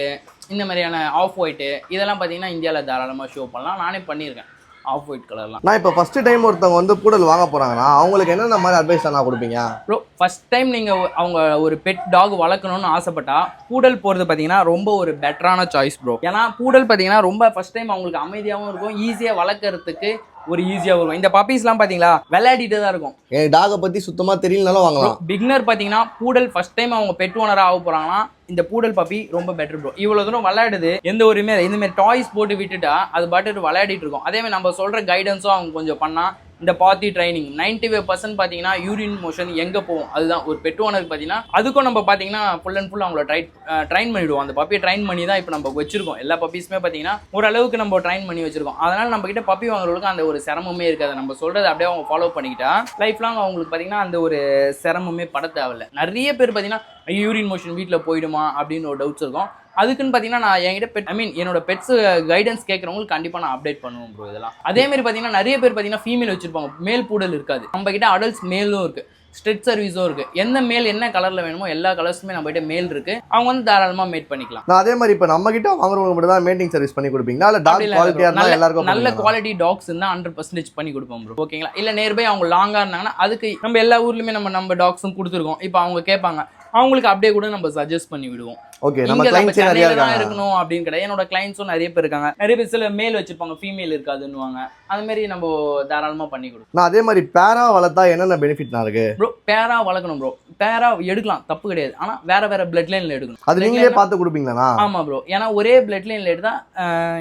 [SPEAKER 1] இந்த மாதிரியான ஆஃப் ஒயிட் இதெல்லாம் பாத்தீங்கன்னா இந்தியால தாராளமா ஷோ பண்ணலாம். நானே பண்ணியிருக்கேன். ஆஃப் ஒயிட் கலர்லாம்.
[SPEAKER 2] நான் இப்போ ஃபர்ஸ்ட் டைம் ஒருத்தவங்க வந்து பூடல் வாங்க போறாங்கன்னா அவங்களுக்கு என்னென்ன மாதிரி அட்வைஸ் நான் கொடுப்பீங்க
[SPEAKER 1] ப்ரோ? ஃபர்ஸ்ட் டைம் நீங்கள் அவங்க ஒரு பெட் டாக் வளர்க்கணும்னு ஆசைப்பட்டா பூடல் போகிறது பார்த்தீங்கன்னா ரொம்ப ஒரு பெட்டரான சாய்ஸ் ப்ரோ. ஏன்னா பூடல் பார்த்தீங்கன்னா ரொம்ப ஃபர்ஸ்ட் டைம் அவங்களுக்கு அமைதியாகவும் இருக்கும், ஈஸியாக வளர்க்கறதுக்கு ஒரு ஈஸியாக இருக்கும். இந்த பப்பீஸ்லாம் பார்த்தீங்களா விளையாடிட்டு தான் இருக்கும்.
[SPEAKER 2] என் டாகை பற்றி சுத்தமாக தெரியலனாலும் வாங்கலாம்.
[SPEAKER 1] பிகினர் பார்த்தீங்கன்னா பூடல் ஃபர்ஸ்ட் டைம் அவங்க பெட் ஓனராக ஆக போகிறாங்கன்னா இந்த பூடல் பப்பி ரொம்ப பெட்டர் ப்ரோ. இவ்வளோ தூரம் விளையாடுது, எந்த ஒருமே இந்த மாதிரி டாய்ஸ் போட்டு விட்டுட்டா அது பாட்டு விளையாடிட்டு இருக்கும். அதே மாதிரி நம்ம சொல்கிற கைடன்ஸும் அவங்க கொஞ்சம் பண்ணால் இந்த பாத்தி ட்ரைனிங் 95% பார்த்தீங்கன்னா யூரின் மோஷன் எங்கே போகும் அதுதான் ஒரு பெட் ஓனருக்கு பார்த்தீங்கன்னா அதுக்கும் நம்ம பார்த்தீங்கன்னா ஃபுல் அண்ட் ஃபுல் அவங்கள ட்ரைன் பண்ணிவிடுவோம். அந்த பப்பியை ட்ரைன் பண்ணி தான் இப்போ நம்ம வச்சிருக்கோம். எல்லா பப்பீஸுமே பார்த்தீங்கன்னா ஓரளவுக்கு நம்ம ட்ரைன் பண்ணி வச்சிருக்கோம். அதனால் நம்ம கிட்ட பப்பி வாங்குறவங்களுக்கு அந்த ஒரு சிரமமே இருக்காது. நம்ம சொல்கிறது அப்படியே அவங்க ஃபாலோ பண்ணிக்கிட்டா லைஃப் லாங் அவங்களுக்கு பார்த்தீங்கன்னா அந்த ஒரு சிரமமே பட தேவையில்லை. நிறைய பேர் பார்த்தீங்கன்னா யூரின் மோஷன் வீட்டில் போயிடுமா அப்படின்னு ஒரு டவுட்ஸ் இருக்கும். அதுக்குன்னு பார்த்தீங்கன்னா நான் என்கிட்ட என்னோட பெட்ஸ் கைடன்ஸ் கேட்குறவங்களுக்கு கண்டிப்பாக நான் அப்டேட் பண்ணுவேன் ப்ரோ. இதெல்லாம் அதே மாதிரி பார்த்தீங்கன்னா நிறைய பேர் பார்த்தீங்கன்னா ஃபீமேல் வச்சிருப்பாங்க, மேல் பூடல் இருக்காது. நம்ம கிட்ட அடல்ட்ஸ் மேலும் இருக்கு, ஸ்ட்ரெட் சர்வீஸும் இருக்கு. எந்த மேல் என்ன கலர்ல வேணுமோ எல்லா கலர்ஸுமே நம்ம கிட்ட மேல் இருக்கு. அவங்க வந்து தாராளமா மேட் பண்ணிக்கலாம்.
[SPEAKER 2] நான் அதே மாதிரி இப்போ நம்ம கிட்ட வாங்குறவங்க மட்டும் தான் மேட்டிங் சர்வீஸ் பண்ணி கொடுப்பீங்களா இல்ல டாக் குவாலிட்டியா இருந்தா எல்லாருக்கும்
[SPEAKER 1] நல்ல குவாலிட்டி டாக்ஸ் இருந்தா 100% பண்ணி கொடுப்போம் ப்ரோ. ஓகேங்களா? இல்ல நியர்பை அவங்க லாங்கா இருந்தாங்கன்னா அதுக்கு நம்ம எல்லா ஊர்லயுமே நம்ம டாக்ஸும் கொடுத்துருக்கோம். இப்போ அவங்க கேட்பாங்க, அவங்களுக்கு அப்படியே கூட நம்ம சஜஸ்ட் பண்ணி விடுவோம்.
[SPEAKER 2] ஓகே, நம்ம கிளைண்ட்ஸ் நிறைய இருக்காங்க
[SPEAKER 1] இருக்கணும் அப்படின்னு கிடையாது. என்னோட கிளைண்ட்ஸும் நிறைய பேர் இருக்காங்க. நிறைய பேர் சில மேல் வச்சிருப்பாங்க, ஃபீமேல் இருக்காதுன்னுவாங்க. அது மாதிரி நம்ம தாராளமா பண்ணி கொடுப்போம்.
[SPEAKER 2] நான் அதே மாதிரி பேரா வளர்த்தா என்னென்ன பெனிஃபிட்னா இருக்கு
[SPEAKER 1] ப்ரோ? பேரா வளர்க்கணும் ப்ரோ. பேரா எடுக்கலாம், தப்பு கிடையாது. ஆனா வேற வேற பிளட் லைன்ல எடுக்கணும்.
[SPEAKER 2] அது நீங்களே பார்த்து கொடுப்பீங்களா?
[SPEAKER 1] ஆமா ப்ரோ. ஏன்னா ஒரே பிளட் லைன்ல எடுத்தா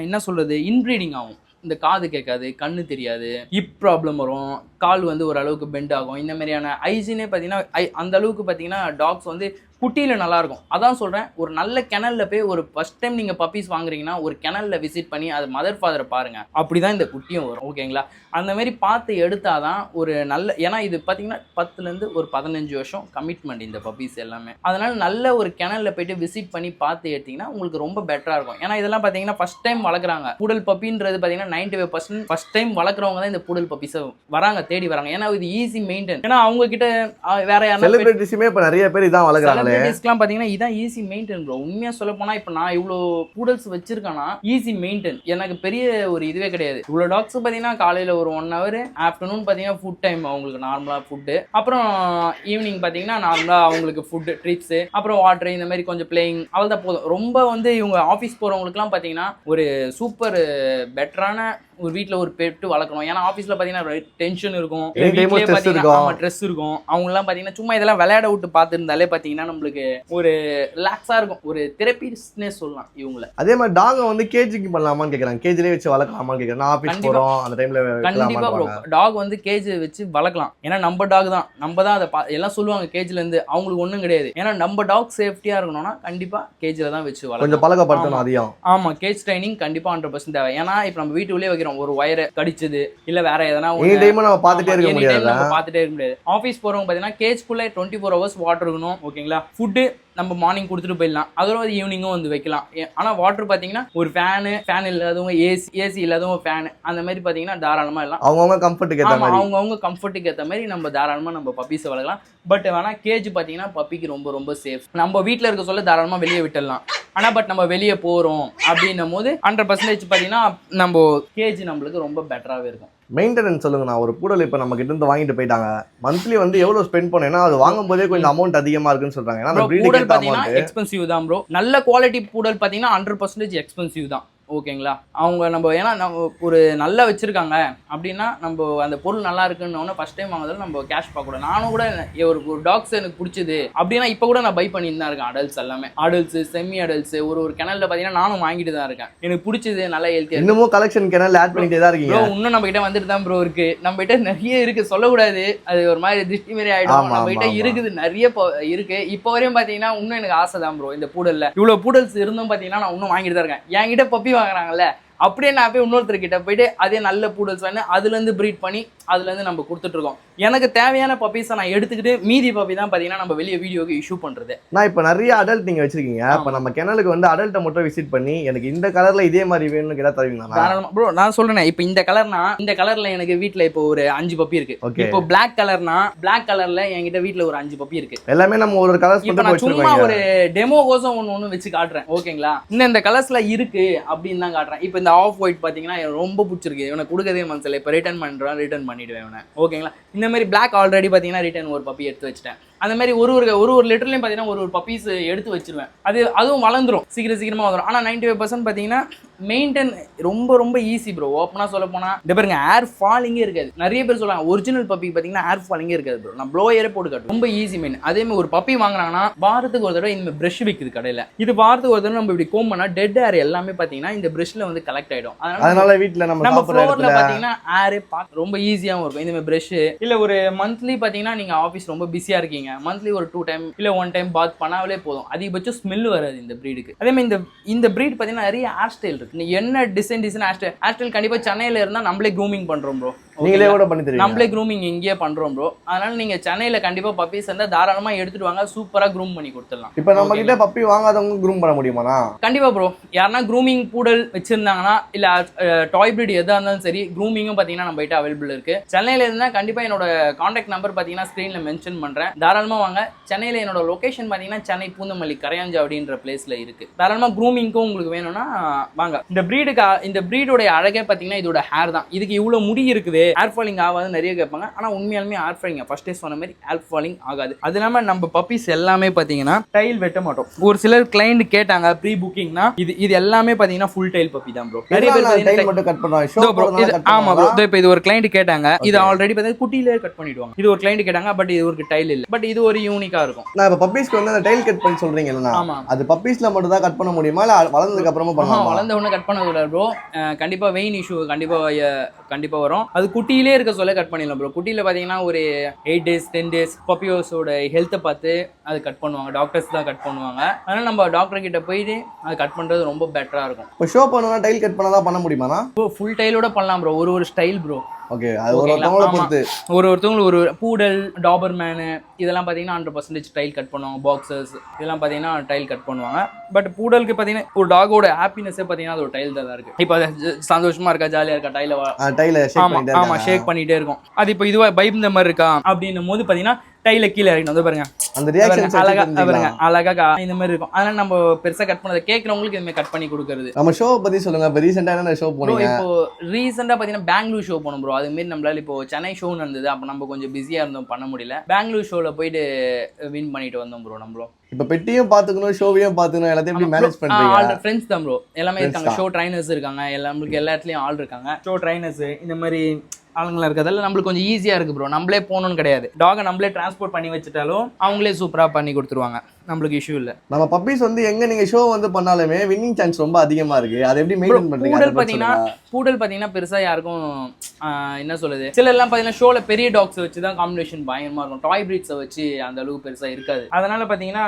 [SPEAKER 1] என்ன சொல்றது, இன்ப்ரீடிங் ஆகும். இந்த காது கேட்காது, கண்ணு தெரியாது, ஹிப் ப்ராப்ளம் வரும், கால் வந்து ஓரளவுக்கு பெண்ட் ஆகும். இந்த மாதிரியான ஹைஜீனே பார்த்தீங்கன்னா அந்த அளவுக்கு பார்த்தீங்கன்னா டாக்ஸ் வந்து குட்டியில் நல்லாயிருக்கும். அதான் சொல்கிறேன், ஒரு நல்ல கிணல்ல போய் ஒரு ஃபர்ஸ்ட் டைம் நீங்கள் பப்பீஸ் வாங்குறீங்கன்னா ஒரு கிணல்ல விசிட் பண்ணி அது மதர் ஃபாதரை பாருங்கள். அப்படி தான் இந்த குட்டியும் வரும். ஓகேங்களா? அந்த மாதிரி பார்த்து எடுத்தால் தான் ஒரு நல்ல, ஏன்னா இது பார்த்தீங்கன்னா 10லேருந்து ஒரு 15 வருஷம் கமிட்மெண்ட் இந்த பப்பீஸ் எல்லாமே. அதனால் நல்ல ஒரு கிணல்ல போய்ட்டு விசிட் பண்ணி பார்த்து எடுத்திங்கன்னா உங்களுக்கு ரொம்ப பெட்டராக இருக்கும். ஏன்னா இதெல்லாம் பார்த்தீங்கன்னா ஃபர்ஸ்ட் டைம் வளர்க்குறாங்க. பூடல் பப்பின்றது பார்த்தீங்கன்னா 95% ஃபர்ஸ்ட் டைம் வளர்க்குறவங்க தான் இந்த பூடல் பப்பீஸை வராங்க, தேடி வராங்க. ஏன்னா இது ஈஸி மெயின்டைன். ஏன்னா அவங்க கிட்ட வேற யாரும்
[SPEAKER 2] செலிபிரிட்டிஸுமே இப்போ நிறைய பேர் இதான் வளர்க்குறாங்க.
[SPEAKER 1] செலிபிரிட்டிஸ்லாம் பாத்தீங்கன்னா இதான் ஈஸி மெயின்டைன் ப்ரோ. உண்மையா சொல்ல போனா இப்போ நான் இவ்வளோ பூடல்ஸ் வச்சிருக்கேன்னா ஈஸி மெயின்டைன். எனக்கு பெரிய ஒரு இதுவே கிடையாது. இவ்வளோ டாக்ஸ் பாத்தீங்கன்னா காலையில ஒரு 1 hour, ஆஃப்டர்நூன் பாத்தீங்கன்னா ஃபுட் டைம் அவங்களுக்கு நார்மலா ஃபுட்டு, அப்புறம் ஈவினிங் பாத்தீங்கன்னா நார்மலா அவங்களுக்கு ஃபுட் ட்ரீட்ஸ், அப்புறம் வாட்டர், இந்த மாதிரி கொஞ்சம் பிளேயிங், அவ்வளோதான் போதும். ரொம்ப வந்து இவங்க ஆஃபீஸ் போறவங்களுக்குலாம் பாத்தீங்கன்னா ஒரு சூப்பர் பெட்டரான ஒரு வீட்டில் ஒரு பெட்டு வளர்க்கணும். ஏன்னா ஆஃபீஸில் பார்த்தீங்கன்னா டென்ஷன் இருக்கும், ஸ்ட்ரெஸ் இருக்கும். அவங்கலாம் பார்த்தீங்கன்னா சும்மா இதெல்லாம் விளையாட விட்டு பார்த்துருந்தாலே பார்த்தீங்கன்னா நம்மளுக்கு ஒரு ரிலாக்ஸாக இருக்கும், ஒரு தெரப்பிஸ்ட்னே சொல்லலாம் இவங்கள.
[SPEAKER 2] அதே மாதிரி டாகை வந்து கேஜிக்கு பண்ணலாமான்னு கேட்குறாங்க, கேஜிலே வச்சு வளர்க்கலாமான்னு கேட்குறேன். நான் ஆஃபீஸ் போகிறோம் அந்த டைமில்
[SPEAKER 1] கண்டிப்பாக ப்ரோ டாக் வந்து கேஜ் வச்சு வளர்க்கலாம். ஏன்னா நம்ம டாக் தான், நம்ம தான் அதை எல்லாம் சொல்லுவாங்க கேஜ்லேருந்து, அவங்களுக்கு ஒன்றும் கிடையாது. ஏன்னா நம்ம டாக் சேஃப்டியாக இருக்கணும்னா கண்டிப்பாக கேஜில் தான் வச்சு வளர்க்கலாம். கொஞ்சம்
[SPEAKER 2] பழக்கப்படுத்தணும் அதையும்.
[SPEAKER 1] ஆமாம், கேஜ் ட்ரைனிங் கண்டிப்பாக 100% தேவை. ஏன்னா இப்போ நம்ம வீட்டுக்குள்ளே வைக்கிறோம், ஒரு வயரை கடிச்சது இல்ல வேற எதனா
[SPEAKER 2] நம்ம பார்த்துட்டே இருக்க
[SPEAKER 1] முடியாது. ஆஃபீஸ் போறவங்க பாத்தீங்கன்னா கேஜ்குள்ள 24 hours வாட்டர் இருக்கணும். ஓகேங்களா? ஃபுட்டு நம்ம மார்னிங் கொடுத்துட்டு போயிடலாம், அதோட ஈவினிங்கும் வந்து வைக்கலாம். ஆனால் வாட்டர் பார்த்தீங்கன்னா ஒரு ஃபேன் இல்லாதவங்க, ஏசி இல்லாதவங்க ஃபேன், அந்த மாதிரி பார்த்தீங்கன்னா தாராளமாக எல்லாம்
[SPEAKER 2] அவங்கவுங்க கம்ஃபர்ட்டுக்கு
[SPEAKER 1] ஏற்ற மாதிரி நம்ம தாராளமாக நம்ம பப்பீஸை வளர்க்கலாம். பட் வேணா கேஜ் பார்த்தீங்கன்னா பப்பிக்கு ரொம்ப ரொம்ப சேஃப். நம்ம வீட்டில் இருக்க சொல்ல தாராளமாக வெளியே விட்டுடலாம். ஆனால் பட் நம்ம வெளியே போகிறோம் அப்படின்னும் போது 100% பார்த்தீங்கன்னா நம்ம கேஜ் நம்மளுக்கு ரொம்ப பெட்டராகவே இருக்கும்.
[SPEAKER 2] மெயின்டெனன்ஸ் சொல்லுங்க. நான் ஒரு பூடல் இப்போ நம்ம கிட்ட இருந்து வாங்கிட்டு போயிட்டாங்க, மந்த்லி வந்து எவ்வளவு ஸ்பெண்ட் பண்ணேன்னா அது வாங்கும் போதே கொஞ்சம் அமௌண்ட் அதிகமா இருக்குன்னு சொல்றாங்க. ஏன்னா
[SPEAKER 1] பூடல் பார்த்தீங்கன்னா எக்ஸ்பென்சிவ் தான் ப்ரோ. நல்ல குவாலிட்டி பூடல் பார்த்தீங்கன்னா 100% எக்ஸ்பென்சிவ் தான். ஓகேங்களா? அவங்க நம்ம ஏன்னா நம்ம ஒரு நல்லா வச்சிருக்காங்க அப்படின்னா நம்ம அந்த பொருள் நல்லா இருக்குன்னு ஃபர்ஸ்ட் டைம் வாங்குறதுல நம்ம கேஷ் பார்க்கக்கூடாது. நானும் கூட ஒரு டாக்ஸ் எனக்கு பிடிச்சது அப்படின்னா இப்போ கூட நான் பை பண்ணிட்டு தான் இருக்கேன். அடல்ட்ஸ் எல்லாமே, அடல்ட்ஸ், செமி அடல்ட்ஸ், ஒரு கிணல்ல பார்த்தீங்கன்னா நானும் வாங்கிட்டு தான் இருக்கேன். எனக்கு பிடிச்சது நல்லா ஹெல்த்தியா.
[SPEAKER 2] இன்னமும் கலெக்ஷன் கிணல் ஆட் பண்ணிட்டே தான் இருக்கீங்க.
[SPEAKER 1] இன்னும் நம்ம கிட்ட வந்துட்டு தான் ப்ரோ இருக்கு. நம்ம கிட்ட நிறைய இருக்கு, சொல்லக்கூடாது, அது ஒரு மாதிரி திருஷ்டி மாதிரி ஆயிடும். நம்ம கிட்ட இருக்குது, நிறைய இருக்கு. இப்போ வரையும் பார்த்தீங்கன்னா இன்னும் எனக்கு ஆசை தான் ப்ரோ. இந்த பூடல்ல இவ்வளவு பூடல்ஸ் இருந்தும் பார்த்தீங்கன்னா நான் இன்னும் வாங்கிட்டு தான் இருக்கேன். என்கிட்ட பப்பி வாங்குறாங்கல்ல, அப்படியே நான் போய் இன்னொருத்தர்கிட்ட போயிட்டு அதே நல்ல பூடல்ஸ் வாங்கி அதுலேருந்து ப்ரீட் பண்ணி அதுலேருந்து நம்ம கொடுத்துட்ருக்கோம். எனக்கு தேவையான பப்பீஸை நான் எடுத்துக்கிட்டு மீதி பப்பி தான் பார்த்தீங்கன்னா நம்ம வெளியே வீடியோக்கு இஷ்யூ பண்ணுறது.
[SPEAKER 2] நான் இப்போ நிறைய அடல்ட் நீங்கள் வச்சிருக்கீங்க. இப்போ நம்ம கிணலுக்கு வந்து அடல்ட்டை மட்டும் விசிட் பண்ணி எனக்கு இந்த கலரில் இதே மாதிரி வேணும்னு கேட்டால் தருவீங்களா?
[SPEAKER 1] ப்ரோ நான் சொல்கிறேன், இப்போ இந்த கலர்னா இந்த கலரில் எனக்கு வீட்டில் இப்போ ஒரு 5 பப்பி இருக்கு. இப்போ பிளாக் கலர்னா பிளாக் கலரில் என்கிட்ட வீட்டில் ஒரு 5 பப்பி இருக்கு.
[SPEAKER 2] எல்லாமே நம்ம ஒரு கலர்ஸ்
[SPEAKER 1] நான் சும்மா ஒரு டெமோ கோசம் ஒன்று வச்சு காட்டுறேன். ஓகேங்களா? இந்த கலர்ஸ்ல இருக்கு அப்படின்னு தான் காட்டுறேன். இப்போ இந்த இந்த ஆஃப் ஒயிட் பார்த்தீங்கன்னா எனக்கு ரொம்ப பிடிச்சிருக்கு, இவனை கொடுக்கவே மனசில்லை, இப்போ ரிட்டர்ன் பண்ணுறான், ரிட்டர்ன் பண்ணிவிடுவேன் இவனை. ஓகேங்களா. இந்த மாதிரி பிளாக் ஆல்ரெடி பார்த்தீங்கன்னா ரிட்டர்ன் ஒரு பப்பி எடுத்து வச்சிட்டேன். அந்த மாதிரி ஒரு லிட்டர்லையும் பார்த்தீங்கன்னா ஒரு பப்பீஸ் எடுத்து வச்சிருவேன். அதுவும் வளர்ந்துரும், சீக்கிரமாக வந்துடும். ஆனால் 95% பார்த்தீங்கன்னா மெயின்டைன் ரொம்ப ரொம்ப ஈஸி ப்ரோ. ஓப்பனாக சொல்ல போனால் இந்த பாருங்க ஏர் ஃபாலிங்கே இருக்காது. நிறைய பேர் சொல்லுவாங்க ஒரிஜினல் பப்பி பார்த்தீங்கன்னா ஏர் ஃபாலிங்கே இருக்காது ப்ரோ. நான் ப்ளோயரே போட்டு காட்டும், ரொம்ப ஈஸி மெயின். அதேமாதிரி ஒரு பப்பி வாங்கினாங்கன்னா வாரத்துக்கு ஒரு தடவை இந்த ப்ரஷ் விற்குது கடையில், இது வாரத்துக்கு ஒரு தடவை நம்ம இப்படி கோம் பண்ணால் டெட் ஏர் எல்லாமே பார்த்தீங்கன்னா இந்த ப்ரஷ்ல வந்து கலெக்ட் ஆகிடும்.
[SPEAKER 2] அதனால வீட்டில் நம்ம
[SPEAKER 1] ஃப்ளோரில் பார்த்தீங்கன்னா ஏரே ரொம்ப ஈஸியாகவும் இருக்கும். இந்த மாதிரி ப்ரஷ் இல்லை ஒரு மந்த்லி பார்த்தீங்கன்னா நீங்கள் ஆஃபீஸ் ரொம்ப பிஸியாக இருக்கீங்க, மந்த்லி ஒரு 2 டைம் இல்லை 1 டைம் பாத் பண்ணாலே போதும், அதிகபட்சம் ஸ்மெல் வராது இந்த ப்ரீடுக்கு. அதேமாதிரி இந்த ப்ரீட் பார்த்தீங்கன்னா நிறைய ஹேர் ஸ்டைல் இருக்கு. என்ன டிசைன் ஹேர் ஸ்டைல் கண்டிப்பாக சென்னையில் இருந்தால் நம்மளே க்ரூமிங் பண்ணுறோம் ப்ரோ.
[SPEAKER 2] நீங்களே கூட பண்ணி தருவீங்க? நம்மளே
[SPEAKER 1] க்ரூமிங் இங்கேயே பண்றோம் ப்ரோ. அதனால நீங்க சென்னையில கண்டிப்பா பப்பீஸ் இருந்தா தாராளமா எடுத்துட்டு வாங்க, சூப்பரா க்ரூம் பண்ணி கொடுத்துடலாம்.
[SPEAKER 2] இப்போ நம்ம கிட்ட பப்பி வாங்காதவங்க க்ரூம் பண்ண முடியுமாண்ணா?
[SPEAKER 1] கண்டிப்பா ப்ரோ. யாருன்னா க்ரூமிங் பூடல் வச்சிருந்தாங்கன்னா இல்ல டாய் பிரீட் எதா இருந்தாலும் சரி, க்ரூமிங்கும் பாத்தீங்கன்னா நம்ம கிட்ட அவைலபிள் இருக்கு. சென்னையில இருந்தா கண்டிப்பா என்னோட கான்டாக்ட் நம்பர் பாத்தீங்கன்னா ஸ்கிரீன்ல மென்ஷன் பண்றேன், தாராளமா வாங்க. சென்னையில என்னோட லொகேஷன் பாத்தீங்கன்னா சென்னை பூந்தமல்லி கரையாஞ்சு அப்படின்ற பிளேஸ்ல இருக்கு. தாராளமா க்ரூமிங்க்கும் உங்களுக்கு வேணும்னா வாங்க. இந்த பிரீடோட அழகே பாத்தீங்கன்னா இதோட ஹேர் தான். இதுக்கு இவ்வளவு முடி இருக்குது, ஹேர் ஃபாலிங் ஆகாது நிறைய கேட்பாங்க. ஆனால் உண்மையாலுமே ஹேர் ஃபாலிங் ஃபர்ஸ்டே சொன்ன மாதிரி ஹேர் ஃபாலிங் ஆகாது. அது இல்லாமல் நம்ம பப்பீஸ் எல்லாமே பார்த்தீங்கன்னா டைல் வெட்ட மாட்டோம். ஒரு சிலர் கிளைண்ட் கேட்டாங்க ப்ரீ புக்கிங்னா, இது எல்லாமே பார்த்தீங்கன்னா ஃபுல் டைல் பப்பி தான் ப்ரோ. நிறைய பேர் மட்டும் கட் பண்ணுவாங்க. ஆமா ப்ரோ. இப்போ இது ஒரு கிளைண்ட் கேட்டாங்க, இது ஆல்ரெடி பார்த்தீங்கன்னா குட்டியிலே கட் பண்ணிடுவாங்க. இது ஒரு கிளைண்ட் கேட்டாங்க, பட் இது ஒரு டைல் இல்லை, பட் இது ஒரு யூனிக்கா இருக்கும்.
[SPEAKER 2] நான் இப்போ பப்பீஸ்க்கு வந்து அந்த டைல் கட் பண்ணி சொல்றீங்க இல்லைனா? ஆமா. அது பப்பீஸ்ல மட்டும் தான் கட் பண்ண முடியுமா இல்லை வளர்ந்ததுக்கு அப்புறமா பண்ணலாம்?
[SPEAKER 1] வளர்ந்த உடனே கட் பண்ண கூடாது ப்ரோ. கண்டிப்பா வெயின் இஷ்யூ கண்டிப்பா வரும். அது குட்டியிலே இருக்க சொல்ல கட் பண்ணிடலாம் ப்ரோ. குட்டியில் பார்த்தீங்கன்னா ஒரு 8 days 10 days பப்பியோஸோட ஹெல்த்தை பார்த்து அது கட் பண்ணுவாங்க, டாக்டர்ஸ் தான் கட் பண்ணுவாங்க. அதனால நம்ம டாக்டர் கிட்ட போயிட்டு அது கட் பண்ணுறது ரொம்ப பெட்டரா இருக்கும்.
[SPEAKER 2] இப்போ ஷோ பண்ணுவோம் டைல் கட் பண்ணாதான் பண்ண முடியுமாண்ணா?
[SPEAKER 1] ஃபுல் டைலோட பண்ணலாம் ப்ரோ. ஒரு ஸ்டைல் ப்ரோ.
[SPEAKER 2] ஓகே. அது ஒருத்தவங்களுக்கு
[SPEAKER 1] ஒரு பூடல் டாபர்மேனு இதெல்லாம் பார்த்தீங்கன்னா 100% டைல் கட் பண்ணுவாங்க. பாக்ஸர்ஸ் இதெல்லாம் பார்த்தீங்கன்னா டைல் கட் பண்ணுவாங்க. பட் பூடலுக்கு பார்த்தீங்கன்னா ஒரு டாகோட ஹாப்பினஸே பார்த்தீங்கன்னா அது ஒரு டைல் தான் இருக்கு. இப்போ சந்தோஷமா இருக்கா, ஜாலியா இருக்கா, டைல ஷேக் பண்ணிட்டே இருக்கும். அது இப்போ இதுவா பயந்த மாதிரி இருக்கா அப்படின்னும் போது பார்த்தீங்கன்னா டைல கீழே இறக்கணும். வந்து பாருங்க அந்த ரியாக்ஷன் அழகா இந்த மாதிரி இருக்கும். அதனால நம்ம பெருசா கட் பண்ணதை கேட்கறவங்களுக்கு இந்த மாதிரி கட் பண்ணி கொடுக்கறது.
[SPEAKER 2] நம்ம ஷோ பத்தி சொல்லுங்க. இப்போ ரீசெண்டா என்ன ஷோ போனீங்க?
[SPEAKER 1] இப்போ ரீசெண்டா பாத்தீங்கன்னா பெங்களூர் ஷோ போனோம் ப்ரோ. அது மாதிரி நம்மளால இப்போ சென்னை ஷோ நடந்தது, அப்ப நம்ம கொஞ்சம் பிஸியா இருந்தோம், பண்ண முடியல. பெங்களூர் ஷோல போயிட்டு வின் பண்ணிட்டு வந்தோம் ப்ரோ. நம்மளும்
[SPEAKER 2] இப்போ பெட்டியும் பாத்துக்கணும், ஷோவையும் பாத்துக்கணும், எல்லாத்தையும் எப்படி மேனேஜ் பண்றீங்க?
[SPEAKER 1] ஆல் ஃப்ரெண்ட்ஸ் தான் ப்ரோ. எல்லாமே இருக்காங்க, ஷோ ட்ரைனர்ஸ் இருக்காங்க, நம்மளுக்கு எல்லா இடத்துலயும் ஆள் இருக்காங்க. ஷோ ட்ரைனர்ஸ் இந்த மாதிரி ஆளுங்களா இருக்கிறதால நம்மளுக்கு கொஞ்சம் ஈஸியா இருக்கு ப்ரோ. நம்மளே போகணும்னு கிடையாது, டாகை நம்மளே டிரான்ஸ்போர்ட் பண்ணி வச்சுட்டாலும் அவங்களே சூப்பரா பண்ணி கொடுத்துருவாங்க, நம்மளுக்கு இஷ்யூ இல்லை.
[SPEAKER 2] நம்ம பப்பீஸ் வந்து எங்க நீங்க ஷோ வந்து பண்ணாலுமே வின்னிங் சான்ஸ் ரொம்ப அதிகமா இருக்கு. அதை எப்படி மெயின்டைன் பண்றீங்க?
[SPEAKER 1] பூடல் பாத்தீங்கன்னா பெருசா யாருக்கும் என்ன சொல்லுது, சில எல்லாம் பாத்தீங்கன்னா ஷோல பெரிய டாக்ஸ் வச்சு தான் காம்பினேஷன் பயங்கரமா இருக்கும். டாய் பிரீட்ஸை வச்சு அந்த அளவுக்கு பெருசா இருக்காது. அதனால பாத்தீங்கன்னா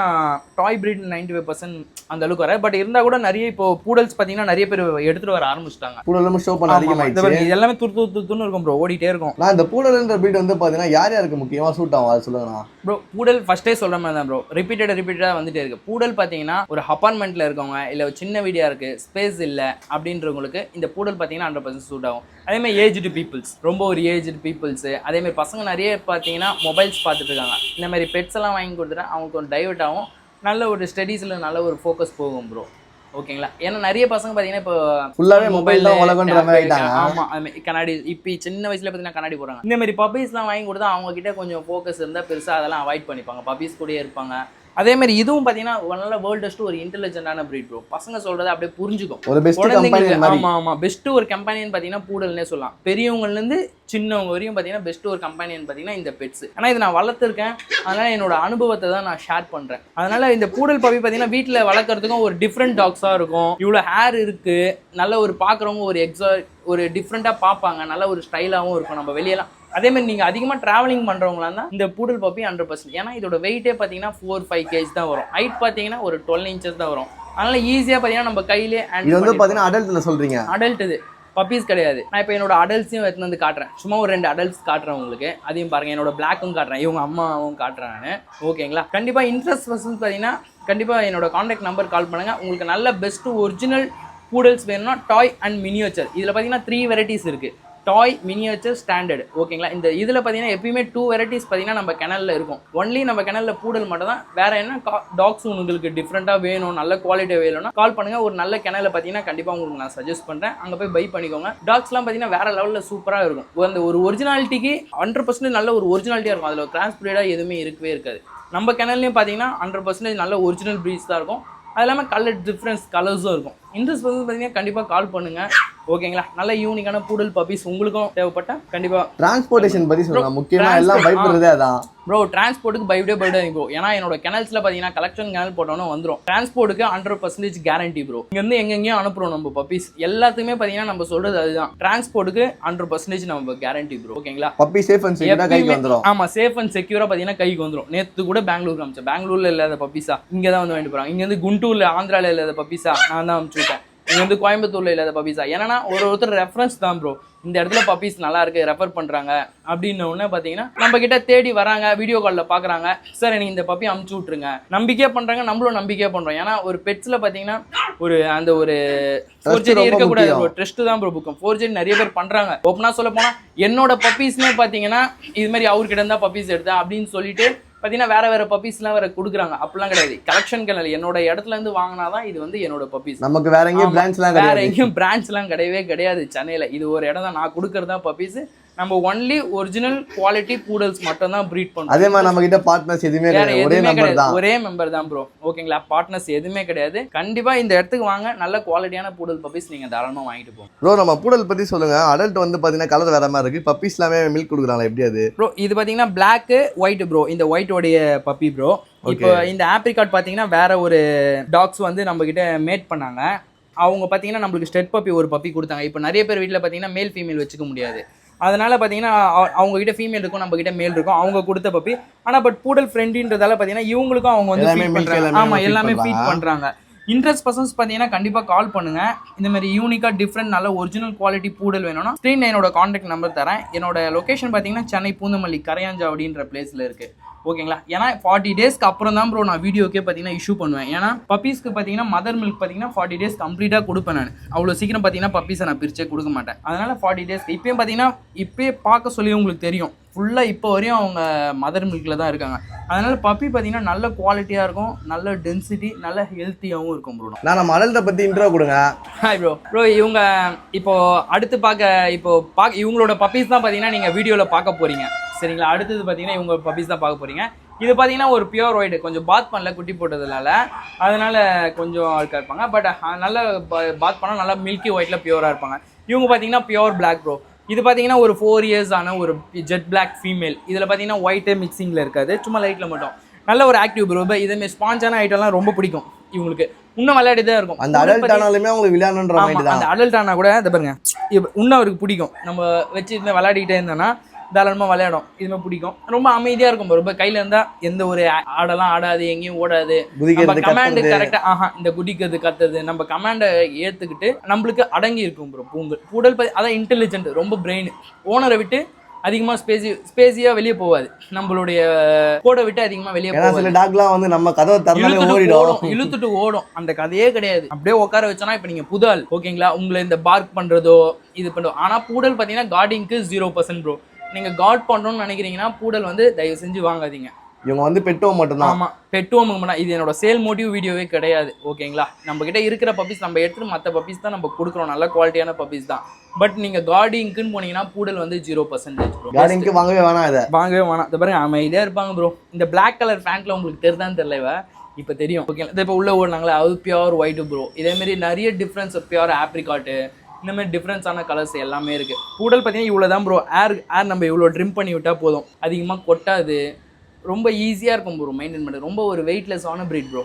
[SPEAKER 1] டாய் பிரீட் 95% அந்த அளவுக்கு வராது. பட் இருந்தா கூட நிறைய இப்போ பூடல்ஸ் பாத்தீங்கன்னா நிறைய பேர் எடுத்துட்டு வர ஆரம்பிச்சிட்டாங்க.
[SPEAKER 2] பூடல் ஷோ பண்ண அதிகமாயிடுச்சு.
[SPEAKER 1] இது எல்லாமே துருன்னு இருக்கும் ப்ரோ, ஓடிட்டே இருக்கும்.
[SPEAKER 2] நான் இந்த பூடல்ன்ற பிரீட் வந்து பாத்தீங்கன்னா யார் யாருக்கு முக்கியமா சூட் ஆகும் அது சொல்லுங்க
[SPEAKER 1] ப்ரோ. பூடல் ஃபர்ஸ்டே சொல்ற மாதிரி தான் ப்ரோ, ரிப்பீட்டடா வந்துட்டே இருக்கு. பூடல் பாத்தீங்கன்னா ஒரு அபார்ட்மெண்ட்ல இருக்கவங்க இல்ல சின்ன வீடியா இருக்கு, ஸ்பேஸ் இல்ல அப்படின்றவங்களுக்கு இந்த பூடல் பாத்தீங்கன்னா 100% சூட் ஆகும். அதே மாதிரி ஏஜ்டு பீப்புள்ஸ், ரொம்ப ஒரு ஏஜ்டு பீப்புள்ஸ், அதே மாதிரி பசங்க நிறைய பார்த்தீங்கன்னா மொபைல்ஸ் பார்த்துட்டு இருக்காங்க, இந்த மாதிரி பெட்ஸ் எல்லாம் வாங்கி கொடுத்துட்டா அவங்களுக்கு ஒரு டைவர்ட் ஆகும், நல்ல ஒரு ஸ்டடீஸ்ல நல்ல ஒரு ஃபோக்கஸ் போகும் ப்ரோ. ஓகேங்களா. ஏன்னா நிறைய பசங்க பார்த்தீங்கன்னா இப்போ
[SPEAKER 2] ஃபுல்லாவே மொபைல் தான் உலகன்ற மாதிரி ஆயிட்டாங்க.
[SPEAKER 1] ஆமா, கண்ணாடி இப்போ சின்ன வயசுல பார்த்தீங்கன்னா கண்ணாடி போடுறாங்க. இந்த மாதிரி பப்பீஸ்லாம் வாங்கி கொடுத்தா அவங்க கிட்ட கொஞ்சம் ஃபோக்கஸ் இருந்தால் பெருசாக அதெல்லாம் அவாய்ட் பண்ணிப்பாங்க, பப்பீஸ் கூடயே இருப்பாங்க. அதே மாதிரி இதுவும் பாத்தீங்கன்னா நல்ல வேர்ல்டஸ்ட் ஒரு இன்டெலிஜென்ட்டான பிரீட் ப்ரோ. பசங்க சொல்றதை அப்படியே புரிஞ்சுக்கும்.
[SPEAKER 2] ஒரு பெஸ்ட் கம்பெனியன் மாதிரி.
[SPEAKER 1] ஆமா பெஸ்ட் ஒரு கம்பெனியன் பாத்தீங்கன்னா பூடல்னே சொல்லலாம். பெரியவங்கல இருந்து சின்னவங்க வரையும் பாத்தீங்கன்னா பெஸ்ட் ஒரு கம்பெனியன் பாத்தீங்கன்னா இந்த பெட்ஸ். ஆனா இதை நான் வளர்த்துருக்கேன், அதனால என்னோட அனுபவத்தை தான் நான் ஷேர் பண்றேன். அதனால இந்த பூடல் பப்பி பாத்தீங்கன்னா வீட்டுல வளர்க்கறதுக்கும் ஒரு டிஃப்ரெண்ட் டாக்ஸா இருக்கும். இவ்வளவு ஹேர் இருக்கு, நல்ல ஒரு பாக்குறவங்க ஒரு டிஃப்ரெண்டா பார்ப்பாங்க, நல்ல ஒரு ஸ்டைலாவும் இருக்கும் நம்ம வெளியெல்லாம். அதே மாதிரி நீங்கள் அதிகமாக ட்ராவலிங் பண்ணுறவங்களா தான் இந்த பூடல் பப்பி 100%. ஏன்னா இதோட வெயிட்டே பார்த்தீங்கன்னா 4-5 kg தான் வரும். ஹைட் பார்த்தீங்கன்னா ஒரு 12 inches தான் வரும். அதனால ஈஸியாக பார்த்தீங்கன்னா நம்ம கையிலே
[SPEAKER 2] இது வந்து பார்த்தீங்கன்னா அடல்ட்ல சொல்றீங்க.
[SPEAKER 1] அடல்ட் இது பப்பீஸ் கிடையாது. நான் இப்போ என்னோட அடல்ட்ஸையும் எடுத்து வந்து காட்டுறேன். சும்மா ஒரு 2 அடல்ட்ஸ் காட்டுறேன் உங்களுக்கு, அதையும் பாருங்க. என்னோட பிளாக்கும் காட்டுறேன், இவங்க அம்மாவும் காட்டுறேன் நான். ஓகேங்களா. கண்டிப்பாக இன்ட்ரெஸ்ட் பர்சன்ஸ் பார்த்தீங்கன்னா கண்டிப்பாக என்னோட கான்டாக்ட் நம்பர் கால் பண்ணுங்க. உங்களுக்கு நல்ல பெஸ்ட் ஒரிஜினல் பூடல்ஸ் வேணும்னா டாய் அண்ட் மினியேச்சர். இதில் பார்த்தீங்கன்னா 3 வெரைட்டிஸ் இருக்குது. டாய் மினியேச்சர் ஸ்டாண்டர்ட் ஓகேங்களா. இந்த இதில் பார்த்தீங்கன்னா எப்பயுமே 2 வெரைட்டிஸ் பார்த்தீங்கன்னா நம்ம கிணல்ல இருக்கும். ஒன்லி நம்ம கிணல்ல பூடல் மட்டும் தான். வேற என்ன டாக்ஸ் உங்களுக்கு டிஃப்ரெண்ட்டாக வேணும், நல்ல குவாலிட்டியாக வேணும்னா கால் பண்ணுங்க. ஒரு நல்ல கிணல்ல பார்த்தீங்கன்னா கண்டிப்பாக உங்களுக்கு நான் சஜஸ்ட் பண்ணுறேன், அங்கே போய் பை பண்ணிக்கோங்க. டாக்ஸ்லாம் பார்த்தீங்கன்னா வேற லெவலில் சூப்பராக இருக்கும். அந்த ஒரு ஒரிஜினாலிட்டிக்கு 100% நல்ல ஒரு ஒரிஜினாலிட்டியாக இருக்கும். அதில் கிராஸ் பிரீடாக எதுவுமே இருக்கவே இருக்காது. நம்ம கிணல்லையும் பார்த்தீங்கன்னா 100% நல்ல ஒரிஜினல் ப்ரீட்ஸ் தான் இருக்கும். அது இல்லாமல் கலர் டிஃப்ரென்ஸ் கலர்ஸும் இருக்கும். இன்ட்ரெஸ்ட் வந்து பார்த்தீங்கன்னா கண்டிப்பாக கால் பண்ணுங்கள் ஓகேங்களா. நல்ல யூனிக்கான பூடல் பப்பீஸ் உங்களுக்கும் தேவைப்பட்ட கண்டிப்பாக.
[SPEAKER 2] டிரான்ஸ்போர்ட்டேஷன் பற்றி சொல்லுங்கள், முக்கியமாக எல்லாம் பயப்படுறதே அதான்
[SPEAKER 1] ப்ரோ. டிரான்ஸ்போர்ட்டுக்கு பயப்படாதீங்க ப்ரோ. ஏன்னா என்னோட கெனல்ஸில் பார்த்தீங்கன்னா கலெக்ஷன் கெனல் போட்டோன்னு வந்துடும். டிரான்ஸ்போர்ட்டுக்கு 100% கேரண்டி ப்ரோ. இங்கேருந்து எங்கெங்கேயும் அனுப்புகிறோம் நம்ம பப்பீஸ் எல்லாத்துக்குமே பார்த்தீங்கன்னா நம்ம சொல்கிறது அதுதான். டிரான்ஸ்போர்ட்டுக்கு 100% நம்ம கேரண்டி ப்ரோ ஓகேங்களா.
[SPEAKER 2] பப்பி சேஃப் அண்ட் செக்யூரா கைக்கு வந்துடும்.
[SPEAKER 1] ஆமாம், சேஃப் அண்ட் செக்யூராக பார்த்தீங்கன்னா கைக்கு வந்துடும். நேற்று கூட பெங்களூர் காமிச்சேன். பெங்களூரில் இல்லாத பப்பீஸா இங்கே தான் வந்து வாங்கிட்டு போகிறாங்க. இங்கேருந்து குண்டூரில் ஆந்திராவில் இல்லாத பப்பீஸா நான் தான் அனுப்பிச்சுட்டேன். இங்கே வந்து கோயம்புத்தூர்ல இல்லாத பப்பீஸா. ஏன்னா ஒருத்தர் ரெஃபரன்ஸ் தான் ப்ரோ. இந்த இடத்துல பப்பீஸ் நல்லா இருக்கு ரெஃபர் பண்றாங்க அப்படின்னு ஒன்று பார்த்தீங்கன்னா நம்ம கிட்ட தேடி வராங்க, வீடியோ காலில் பார்க்குறாங்க, சார் எனக்கு இந்த பப்பி அமுச்சு விட்ருங்க. நம்பிக்கையாக பண்ணுறாங்க, நம்மளும் நம்பிக்கையாக பண்ணுறோம். ஏன்னா ஒரு பெட்ஸில் பார்த்தீங்கன்னா ஒரு அந்த ஒரு ஃபோர்ஜரி இருக்கக்கூடாது, ஒரு ட்ரஸ்ட் தான் ப்ரோ புக்கம். ஃபோர்ஜரி நிறைய பேர் பண்ணுறாங்க. ஓப்பனாக சொல்ல போனால் என்னோட பப்பீஸ்னே பார்த்தீங்கன்னா இது மாதிரி அவர்கிட்ட இருந்தால் பப்பீஸ் எடுத்தேன் அப்படின்னு சொல்லிட்டு பார்த்தீங்கன்னா வேற பப்பீஸ்லாம் வேற கொடுக்குறாங்க. அப்படிலாம் கிடையாது. கலெக்ஷன் கெனல் என்னோட இடத்துல இருந்து வாங்கினாதான் இது வந்து என்னோட பப்பீஸ்.
[SPEAKER 2] நமக்கு வேற எங்கேயும்
[SPEAKER 1] பிரான்ச்லாம் கிடையவே கிடையாது சென்னையில். இது ஒரு இடம் தான். நான் கொடுக்கறதா பப்பீஸ். நம்ம ஒன்லி ஒரிஜினல் குவாலிட்டி பூடல்ஸ் மட்டும் தான் ப்ரீட் பண்ணுவோம்.
[SPEAKER 2] அதே மாதிரி நம்ம கிட்ட பார்ட்னர்ஸ் எதுவுமே கிடையாது.
[SPEAKER 1] ஒரே மெம்பர் தான் ப்ரோ ஓகேங்களா. பார்ட்னர்ஸ் எதுவுமே கிடையாது. கண்டிப்பா இந்த இடத்துக்கு வாங்க, நல்ல குவாலிட்டியான பூடல் பப்பீஸ் நீங்க தாராளமா வாங்கிட்டு போங்க
[SPEAKER 2] ப்ரோ. நம்ம பூடல் பத்தி சொல்லுங்க. அடல்ட் வந்து பாத்தீங்கன்னா கலர் வேற மாதிரி இருக்கு. பப்பீஸ் எல்லாமே மில்க் கொடுக்குறாங்க, எப்படி அது
[SPEAKER 1] ப்ரோ? இது பாத்தீங்கன்னா பிளாக் ஒயிட் ப்ரோ. இந்த ஒயிட் உடைய பப்பி ப்ரோ. இப்போ இந்த ஆப்ரிகாட் பாத்தீங்கன்னா வேற ஒரு டாக்ஸ் வந்து நம்ம கிட்ட மேட் பண்ணாங்க. அவங்க பாத்தீங்கன்னா நம்மளுக்கு ஸ்டெட் பப்பி ஒரு பப்பி கொடுத்தாங்க. இப்போ நிறைய பேர் வீட்டில் பாத்தீங்கன்னா மேல் ஃபீமேல் வச்சுக்க முடியாது. அதனால பார்த்தீங்கன்னா அவங்க கிட்ட ஃபீமேல் இருக்கும், நம்ம கிட்ட மேல் இருக்கும். அவங்க கொடுத்த பப்பி. ஆனால் பட் பூடல் ஃப்ரெண்டுன்றதால பார்த்தீங்கன்னா இவங்களுக்கும் அவங்க வந்து ஃபீட் பண்ணுறாங்க. ஆமாம், எல்லாமே ஃபீட் பண்ணுறாங்க. இன்ட்ரெஸ்ட் பர்சன்ஸ் பார்த்தீங்கன்னா கண்டிப்பாக கால் பண்ணுங்க. இந்த மாதிரி யூனிக்காக டிஃப்ரெண்ட் நல்ல ஒரிஜினல் குவாலிட்டி பூடல் வேணும்னா ஸ்க்ரீன் என்னோட கான்டாக்ட் நம்பர் தரேன். என்னோட லொக்கேஷன் பார்த்தீங்கன்னா சென்னை பூந்தமல்லி கரையாஞ்சா அப்படின்ற பிளேஸில் இருக்குது ஓகேங்களா. ஏன்னா 40 டேஸ்க்கு அப்புறம் தான் ப்ரோ நான் வீடியோக்கே பார்த்தீங்கன்னா இஷ்யூ பண்ணுவேன். ஏன்னா பப்பீஸ்க்கு பார்த்தீங்கன்னா மதர் மில்க் பார்த்தீங்கன்னா 40 டேஸ் கம்ப்ளீட்டாக கொடுப்பேன் நான். அவ்வளோ சீக்கிரம் பார்த்தீங்கன்னா பப்பீஸை நான் பிரிச்சே கொடுக்க மாட்டேன். அதனால 40 டேஸ்க்கு இப்பயும் பார்த்தீங்கன்னா இப்பயே பார்க்க சொல்லி உங்களுக்கு தெரியும் ஃபுல்லாக இப்போ வரையும் அவங்க மதர் மில்கில் தான் இருக்காங்க. அதனால பப்பி பார்த்தீங்கன்னா நல்ல குவாலிட்டியாக இருக்கும், நல்ல டென்சிட்டி, நல்ல ஹெல்த்தியாகவும் இருக்கும் ப்ரோ.
[SPEAKER 2] நான் நம்ம அடல்ட்டை பற்றி இன்ட்ரோ கொடுங்க.
[SPEAKER 1] Hi bro. இவங்க இப்போ அடுத்து இவங்களோட பப்பீஸ் தான் பார்த்தீங்கன்னா நீங்கள் வீடியோவில் பார்க்க போகிறீங்க சரிங்களா. அடுத்தது பார்த்தீங்கன்னா இவங்க பப்பீஸ் தான் பார்க்க போகிறீங்க. இது பார்த்தீங்கன்னா ஒரு பியூர் ஒயிட். கொஞ்சம் பாத் பண்ணல குட்டி போட்டதுனால, அதனால கொஞ்சம் அழுக்காக இருப்பாங்க. பட் நல்லா பாத் பண்ணால் நல்லா மில்கி ஒயிட்டில் பியூராக இருப்பாங்க. இவங்க பார்த்தீங்கன்னா பியூர் பிளாக் ப்ரோ. இது பார்த்தீங்கன்னா ஒரு 4 இயர்ஸ் ஆன ஒரு ஜெட் பிளாக் ஃபீமேல். இதில் பார்த்தீங்கன்னா ஒயிட்டே மிக்சிங்கில் இருக்காது, சும்மா லைட்டில் மட்டும். நல்ல ஒரு ஆக்டிவ் ப்ரோ. இதேமாதிரி ஸ்பான்ஜான ஐட்டம்லாம் ரொம்ப பிடிக்கும் இவங்களுக்கு. இன்னும் விளையாடி தான் இருக்கும்.
[SPEAKER 2] அந்த அடல்ட் ஆனாலுமே அவங்களுக்கு விளையாடணுன்ற மைண்ட் தான்.
[SPEAKER 1] அந்த அடல்ட் ஆனால் கூட இதை பாருங்க, இன்னும் அவருக்கு பிடிக்கும். நம்ம வச்சு இந்த விளையாடிக்கிட்டே இருந்தோன்னா தாராளமாக விளையாடும். இதுமே பிடிக்கும். ரொம்ப அமைதியாக இருக்கும். ரொம்ப கையில் இருந்தால் எந்த ஒரு ஆடெல்லாம் ஆடாது, எங்கேயும் ஓடாது. நம்ம கமாண்டு கரெக்டாக இந்த குதிக்கிறது கத்துறது நம்ம கமாண்டை ஏற்றுக்கிட்டு நம்மளுக்கு அடங்கி இருக்கும் ப்ரோ. பூடல் அதான் இன்டெலிஜென்ட், ரொம்ப பிரெயின். ஓனரை விட்டு அதிகமாக ஸ்பேஸியாக வெளியே போகாது, நம்மளுடைய கோடை விட்டு அதிகமாக வெளியே போகாது.
[SPEAKER 2] சில டாக்லாம் வந்து நம்ம கதவை
[SPEAKER 1] இழுத்துட்டு ஓடும். அந்த கதையே கிடையாது. அப்படியே உட்கார வச்சோன்னா இப்போ நீங்கள் புது ஆள் ஓகேங்களா, உங்களை இந்த பார்க் பண்ணுறதோ இது பண்ணுறோம். ஆனால் பூடல் பார்த்தீங்கன்னா கார்டிங்க்கு 0% ப்ரோ. நீங்கள் கார்ட் பண்ணுறோன்னு நினைக்கிறீங்கன்னா பூடல் வந்து தயவு செஞ்சு வாங்காதீங்க.
[SPEAKER 2] இவங்க வந்து பெட்டும் மட்டும்தான்.
[SPEAKER 1] ஆமாம், பெட்டும் மட்டும். இது என்னோட சேல் மோட்டிவ் வீடியோவே கிடையாது ஓகேங்களா. நம்ம கிட்ட இருக்கிற பப்பீஸ் நம்ம எடுத்துட்டு மற்ற பப்பீஸ் தான் நம்ம கொடுக்குறோம், நல்ல குவாலிட்டியான பப்பீஸ் தான். பட் நீங்கள் கார்டிங்க்குன்னு போனீங்கன்னா பூடல் வந்து 0% ப்ரோ.
[SPEAKER 2] கார்டிங்க்கு வாங்கவே வேணாம், இதை
[SPEAKER 1] வாங்கவே வேணாம். இதை பாருங்க, அமைதியாக இருப்பாங்க ப்ரோ. இந்த பிளாக் கலர் பேண்ட்ல உங்களுக்கு தெரிதான்னு தெரியல, இப்போ தெரியும் ஓகேங்களா. இப்போ உள்ள ஓடினாங்களே அது பியூர் ஒயிட் ப்ரோ. இதேமாரி நிறைய டிஃப்ரென்ஸ், பியூர் ஆப்ரிகாட்டு, இந்த மாதிரி டிஃப்ரென்ஸான கலர்ஸ் எல்லாமே இருக்குது. பூடல் பார்த்தீங்கன்னா இவ்வளோ தான் ப்ரோ. ஏர் நம்ம இவ்வளோ ட்ரிம் பண்ணி விட்டால் போதும், அதிகமாக கொட்டாது, ரொம்ப ஈஸியாக இருக்கும் ப்ரோ மெயின்டைன் பண்ணுறது. ரொம்ப ஒரு வெயிட்லெஸ்ஸான ப்ரீட் ப்ரோ.